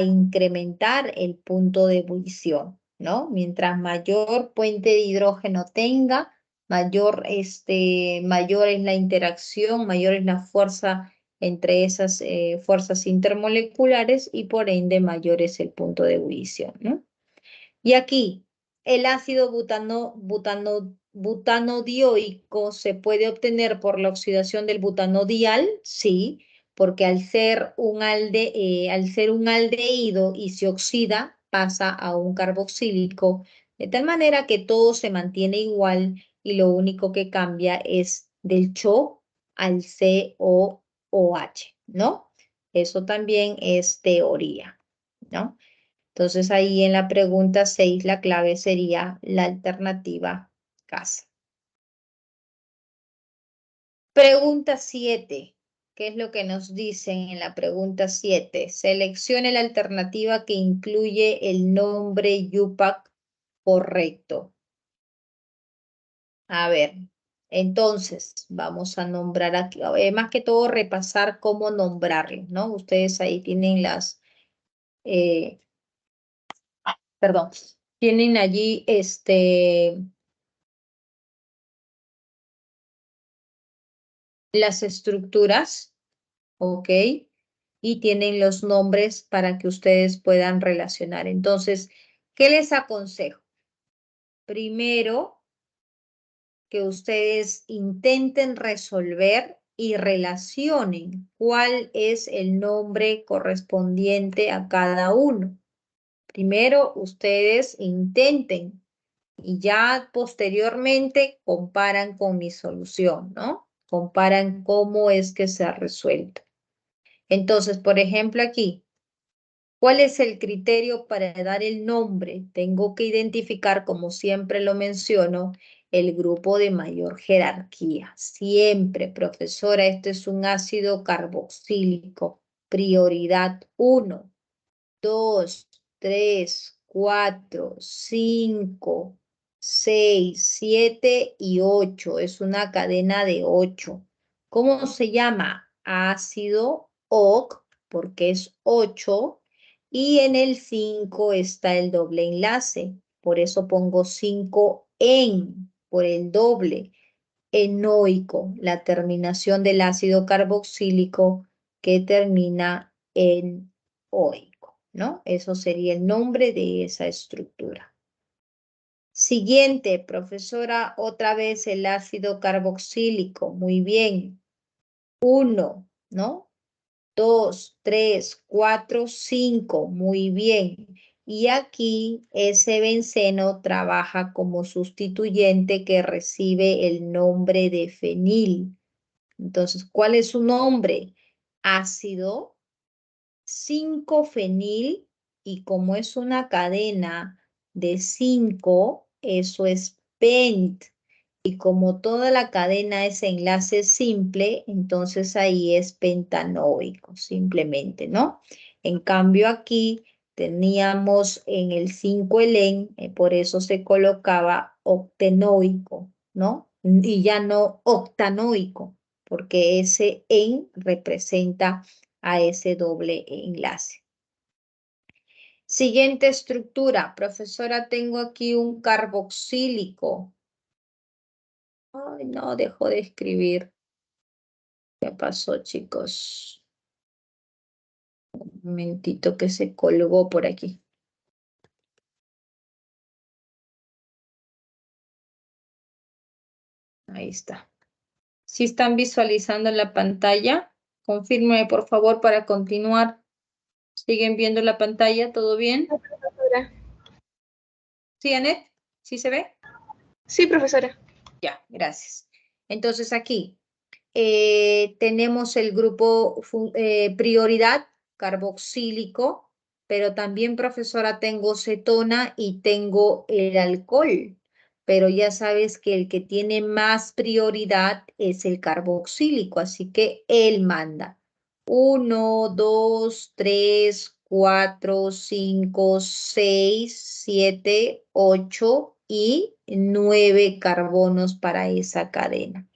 incrementar el punto de ebullición, ¿no? Mientras mayor puente de hidrógeno tenga, mayor es la interacción, mayor es la fuerza entre esas fuerzas intermoleculares y por ende mayor es el punto de ebullición, ¿no? Y aquí, el ácido butanodioico se puede obtener por la oxidación del butanodial, sí, porque al ser un aldehído y se oxida, pasa a un carboxílico, de tal manera que todo se mantiene igual y lo único que cambia es del CHO al COOH, ¿no? Eso también es teoría, ¿no? Entonces ahí en la pregunta 6 la clave sería la alternativa casa. Pregunta 7. ¿Qué es lo que nos dicen en la pregunta 7? Seleccione la alternativa que incluye el nombre Yupac correcto. A ver, entonces vamos a nombrar aquí, más que todo repasar cómo nombrarlo, ¿no? Ustedes ahí tienen eh, perdón, tienen allí las estructuras, ¿ok? Y tienen los nombres para que ustedes puedan relacionar. Entonces, ¿qué les aconsejo? Primero, que ustedes intenten resolver y relacionen cuál es el nombre correspondiente a cada uno. Primero, ustedes intenten y ya posteriormente comparan con mi solución, ¿no? Comparan cómo es que se ha resuelto. Entonces, por ejemplo, aquí, ¿cuál es el criterio para dar el nombre? Tengo que identificar, como siempre lo menciono, el grupo de mayor jerarquía. Siempre, profesora, este es un ácido carboxílico. Prioridad 1, 2, 3, 4, 5, 6, 7 y 8. Es una cadena de 8. ¿Cómo se llama? Ácido OC, porque es 8. Y en el 5 está el doble enlace. Por eso pongo 5 en, por el doble. Enoico, la terminación del ácido carboxílico que termina en oico, ¿no? Eso sería el nombre de esa estructura. Siguiente, profesora, otra vez el ácido carboxílico. Muy bien. 1, ¿no? 2, 3, 4, 5. Muy bien. Y aquí ese benceno trabaja como sustituyente que recibe el nombre de fenil. Entonces, ¿cuál es su nombre? Ácido 5-fenil, y como es una cadena de 5, eso es pent. Y como toda la cadena es enlace simple, entonces ahí es pentanoico, simplemente, ¿no? En cambio aquí teníamos en el 5-elen, por eso se colocaba octenoico, ¿no? Y ya no octanoico, porque ese en representa a ese doble enlace. Siguiente estructura, profesora, tengo aquí un carboxílico. Ay, no, dejó de escribir. ¿Qué pasó, chicos? Un momentito que se colgó por aquí. Ahí está. Si están visualizando la pantalla, confírmeme por favor para continuar. ¿Siguen viendo la pantalla? ¿Todo bien? Profesora. ¿Sí, Anet? ¿Sí se ve? Sí, profesora. Ya, gracias. Entonces aquí tenemos el grupo prioridad carboxílico, pero también, profesora, tengo cetona y tengo el alcohol. Pero ya sabes que el que tiene más prioridad es el carboxílico, así que él manda. 1, 2, 3, 4, 5, 6, 7, 8 y 9 carbonos para esa cadena.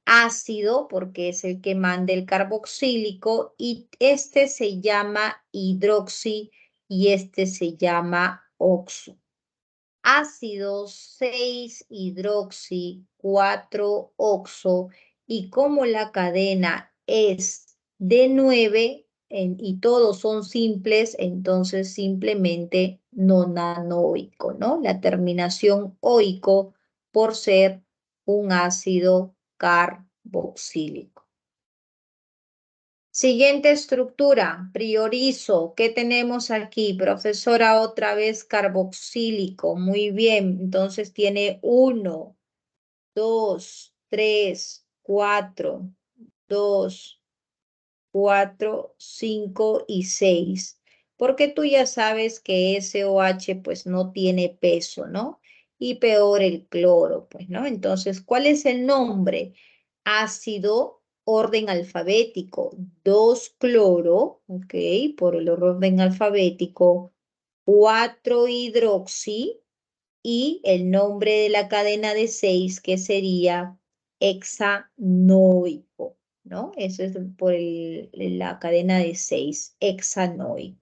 Ácido, porque es el que manda el carboxílico, y este se llama hidroxi y este se llama oxo. Ácido 6 hidroxi, 4 oxo, y como la cadena es de 9 y todos son simples, entonces simplemente nonanoico, ¿no? La terminación oico por ser un ácido carboxílico. Siguiente estructura, priorizo. ¿Qué tenemos aquí? Profesora, otra vez carboxílico. Muy bien, entonces tiene 1, 2, 3, 4, 2, 4, 5 y 6. Porque tú ya sabes que SOH pues no tiene peso, ¿no? Y peor el cloro, pues, ¿no? Entonces, ¿cuál es el nombre? Ácido, orden alfabético, 2-cloro, ¿ok? Por el orden alfabético, 4-hidroxi y el nombre de la cadena de 6 que sería hexanoico, ¿no? Eso es por la cadena de 6, hexanoico.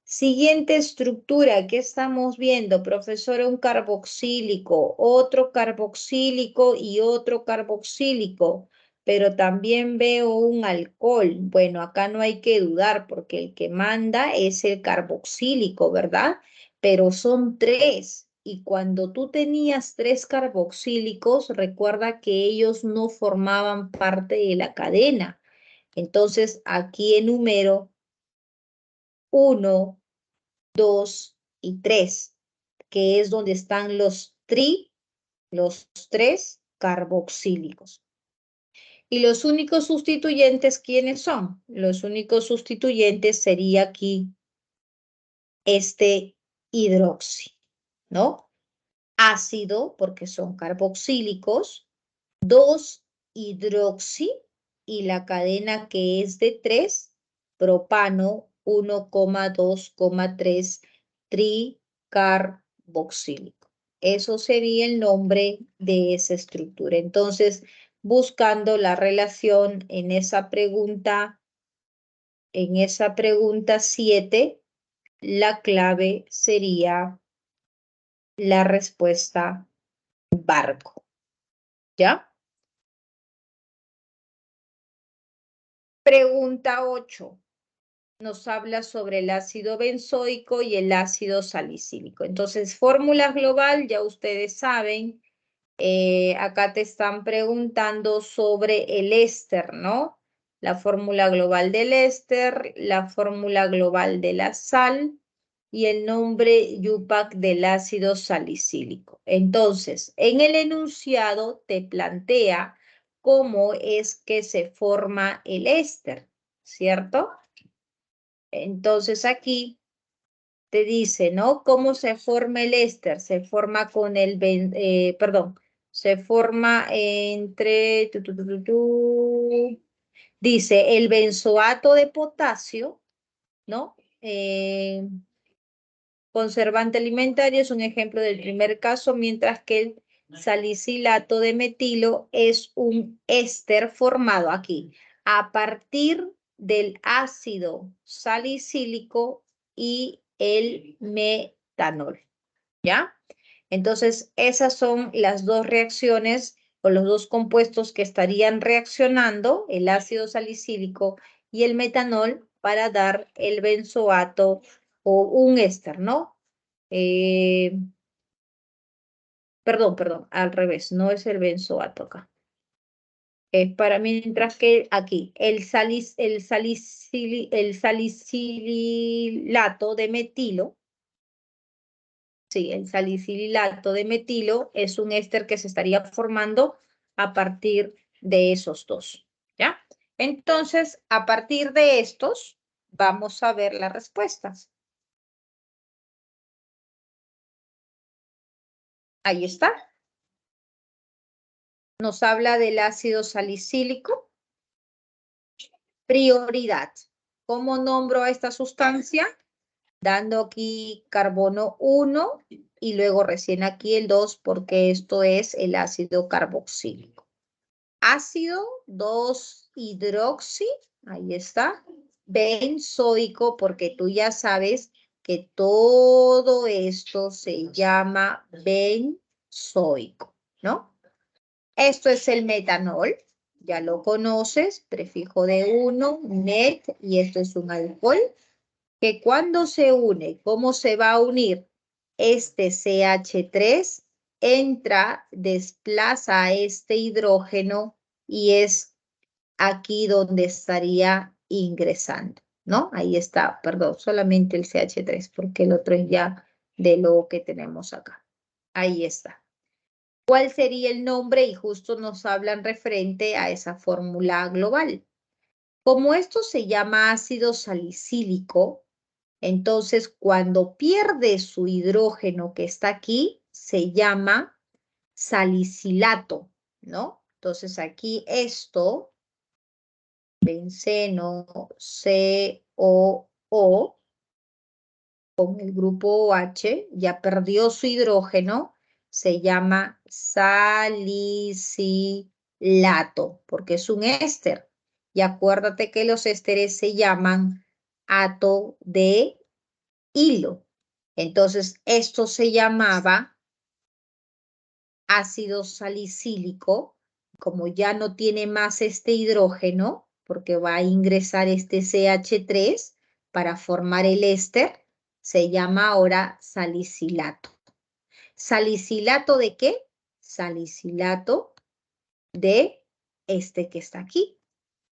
Siguiente estructura, ¿qué estamos viendo? Profesora, un carboxílico, otro carboxílico y otro carboxílico. pero también veo un alcohol. Bueno, acá no hay que dudar porque el que manda es el carboxílico, ¿verdad? Pero son tres. Y cuando tú tenías tres carboxílicos, recuerda que ellos no formaban parte de la cadena. Entonces, aquí enumero 1, 2 y 3, que es donde están los tres carboxílicos. ¿Y los únicos sustituyentes quiénes son? Los únicos sustituyentes sería aquí este hidroxi, ¿no? Ácido, porque son carboxílicos, 2-hidroxi y la cadena que es de 3, propano 1,2,3 tricarboxílico. Eso sería el nombre de esa estructura. Entonces, buscando la relación en esa pregunta 7, la clave sería la respuesta barco. ¿Ya? Pregunta 8. Nos habla sobre el ácido benzoico y el ácido salicílico. Entonces, fórmula global, ya ustedes saben, acá te están preguntando sobre el éster, ¿no? La fórmula global del éster, la fórmula global de la sal y el nombre IUPAC del ácido salicílico. Entonces, en el enunciado te plantea cómo es que se forma el éster, ¿cierto? Entonces aquí te dice, ¿no? ¿Cómo se forma el éster? Se forma con se forma entre, dice el benzoato de potasio, ¿no? Conservante alimentario es un ejemplo del primer caso, mientras que el salicilato de metilo es un éster formado aquí a partir del ácido salicílico y el metanol, ¿ya? Entonces, esas son las dos reacciones o los dos compuestos que estarían reaccionando, el ácido salicílico y el metanol, para dar el benzoato o un éster, ¿no? Eh, perdón, al revés, no es el benzoato acá. Es para mientras que aquí el salicilato de metilo, sí, el salicilato de metilo es un éster que se estaría formando a partir de esos dos, ¿ya? Entonces, a partir de estos, vamos a ver las respuestas. Ahí está. Nos habla del ácido salicílico. Prioridad. ¿Cómo nombro a esta sustancia? Dando aquí carbono 1 y luego recién aquí el 2 porque esto es el ácido carboxílico. Ácido 2-hidroxi, ahí está. Benzoico porque tú ya sabes que todo esto se llama benzoico, ¿no? Esto es el metanol, ya lo conoces, prefijo de 1, met, y esto es un alcohol, que cuando se une, ¿cómo se va a unir? Este CH3 entra, desplaza a este hidrógeno y es aquí donde estaría ingresando, ¿no? Ahí está, perdón, solamente el CH3, porque el otro es ya de lo que tenemos acá. Ahí está. ¿Cuál sería el nombre? Y justo nos hablan referente a esa fórmula global. Como esto se llama ácido salicílico, entonces cuando pierde su hidrógeno que está aquí, se llama salicilato, ¿no? Entonces aquí esto, benceno, COO, con el grupo OH, ya perdió su hidrógeno, se llama salicilato, porque es un éster. Y acuérdate que los ésteres se llaman ato de hilo. Entonces, esto se llamaba ácido salicílico como ya no tiene más este hidrógeno, porque va a ingresar este CH3 para formar el éster, se llama ahora salicilato. ¿Salicilato de qué? Salicilato de este que está aquí.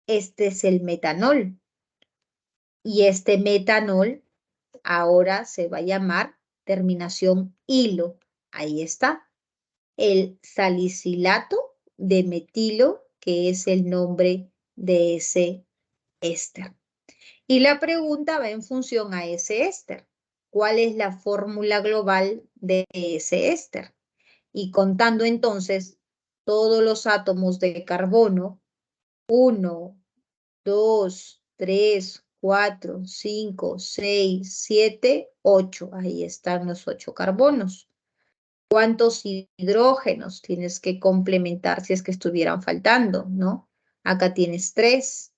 Este es el metanol. Y este metanol ahora se va a llamar terminación hilo. Ahí está. El salicilato de metilo, que es el nombre de ese éster. Y la pregunta va en función a ese éster. ¿Cuál es la fórmula global de ese éster? Y contando entonces todos los átomos de carbono, 1, 2, 3, 4, 5, 6, 7, 8. Ahí están los 8 carbonos. ¿Cuántos hidrógenos tienes que complementar si es que estuvieran faltando, no? Acá tienes 3,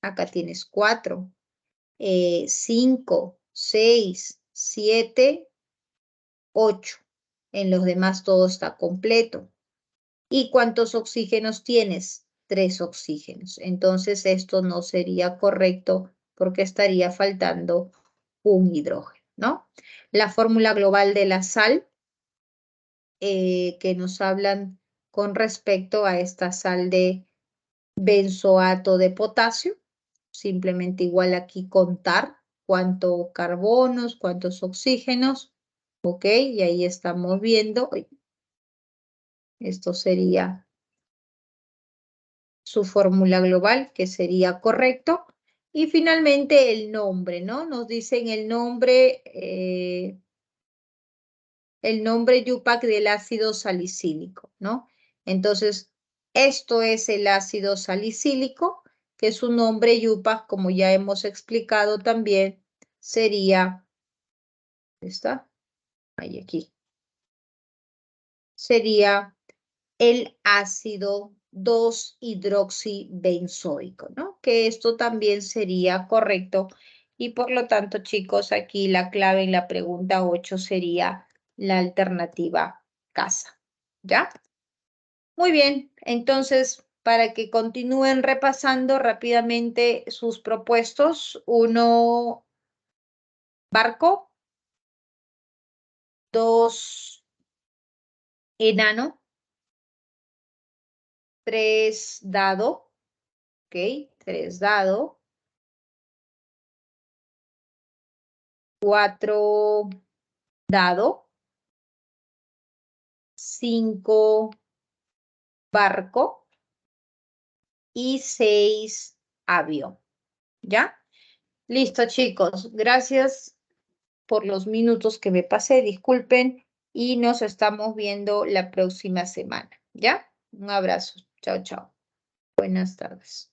acá tienes 4, 5, 6, 7, 8. En los demás todo está completo. ¿Y cuántos oxígenos tienes? 3 oxígenos. Entonces esto no sería correcto porque estaría faltando un hidrógeno, ¿no? La fórmula global de la sal que nos hablan con respecto a esta sal de benzoato de potasio. Simplemente igual aquí contar cuántos carbonos, cuántos oxígenos, ¿ok? Y ahí estamos viendo, esto sería su fórmula global, que sería correcto. Y finalmente el nombre, ¿no? Nos dicen el nombre Yupac del ácido salicílico, ¿no? Entonces, esto es el ácido salicílico, que su nombre Yupac, como ya hemos explicado también, sería, ¿está? Ahí aquí. Sería el ácido 2-hidroxibenzoico, ¿no? Que esto también sería correcto. Y por lo tanto, chicos, aquí la clave en la pregunta 8 sería la alternativa casa. ¿Ya? Muy bien, entonces, para que continúen repasando rápidamente sus propuestos, 1 barco, 2 enano, 3 dado, ¿ok? 3 dado, 4 dado, 5 barco y 6 avión. ¿Ya? Listo, chicos. Gracias por los minutos que me pasé. Disculpen y nos estamos viendo la próxima semana. ¿Ya? Un abrazo. Chao, chao. Buenas tardes.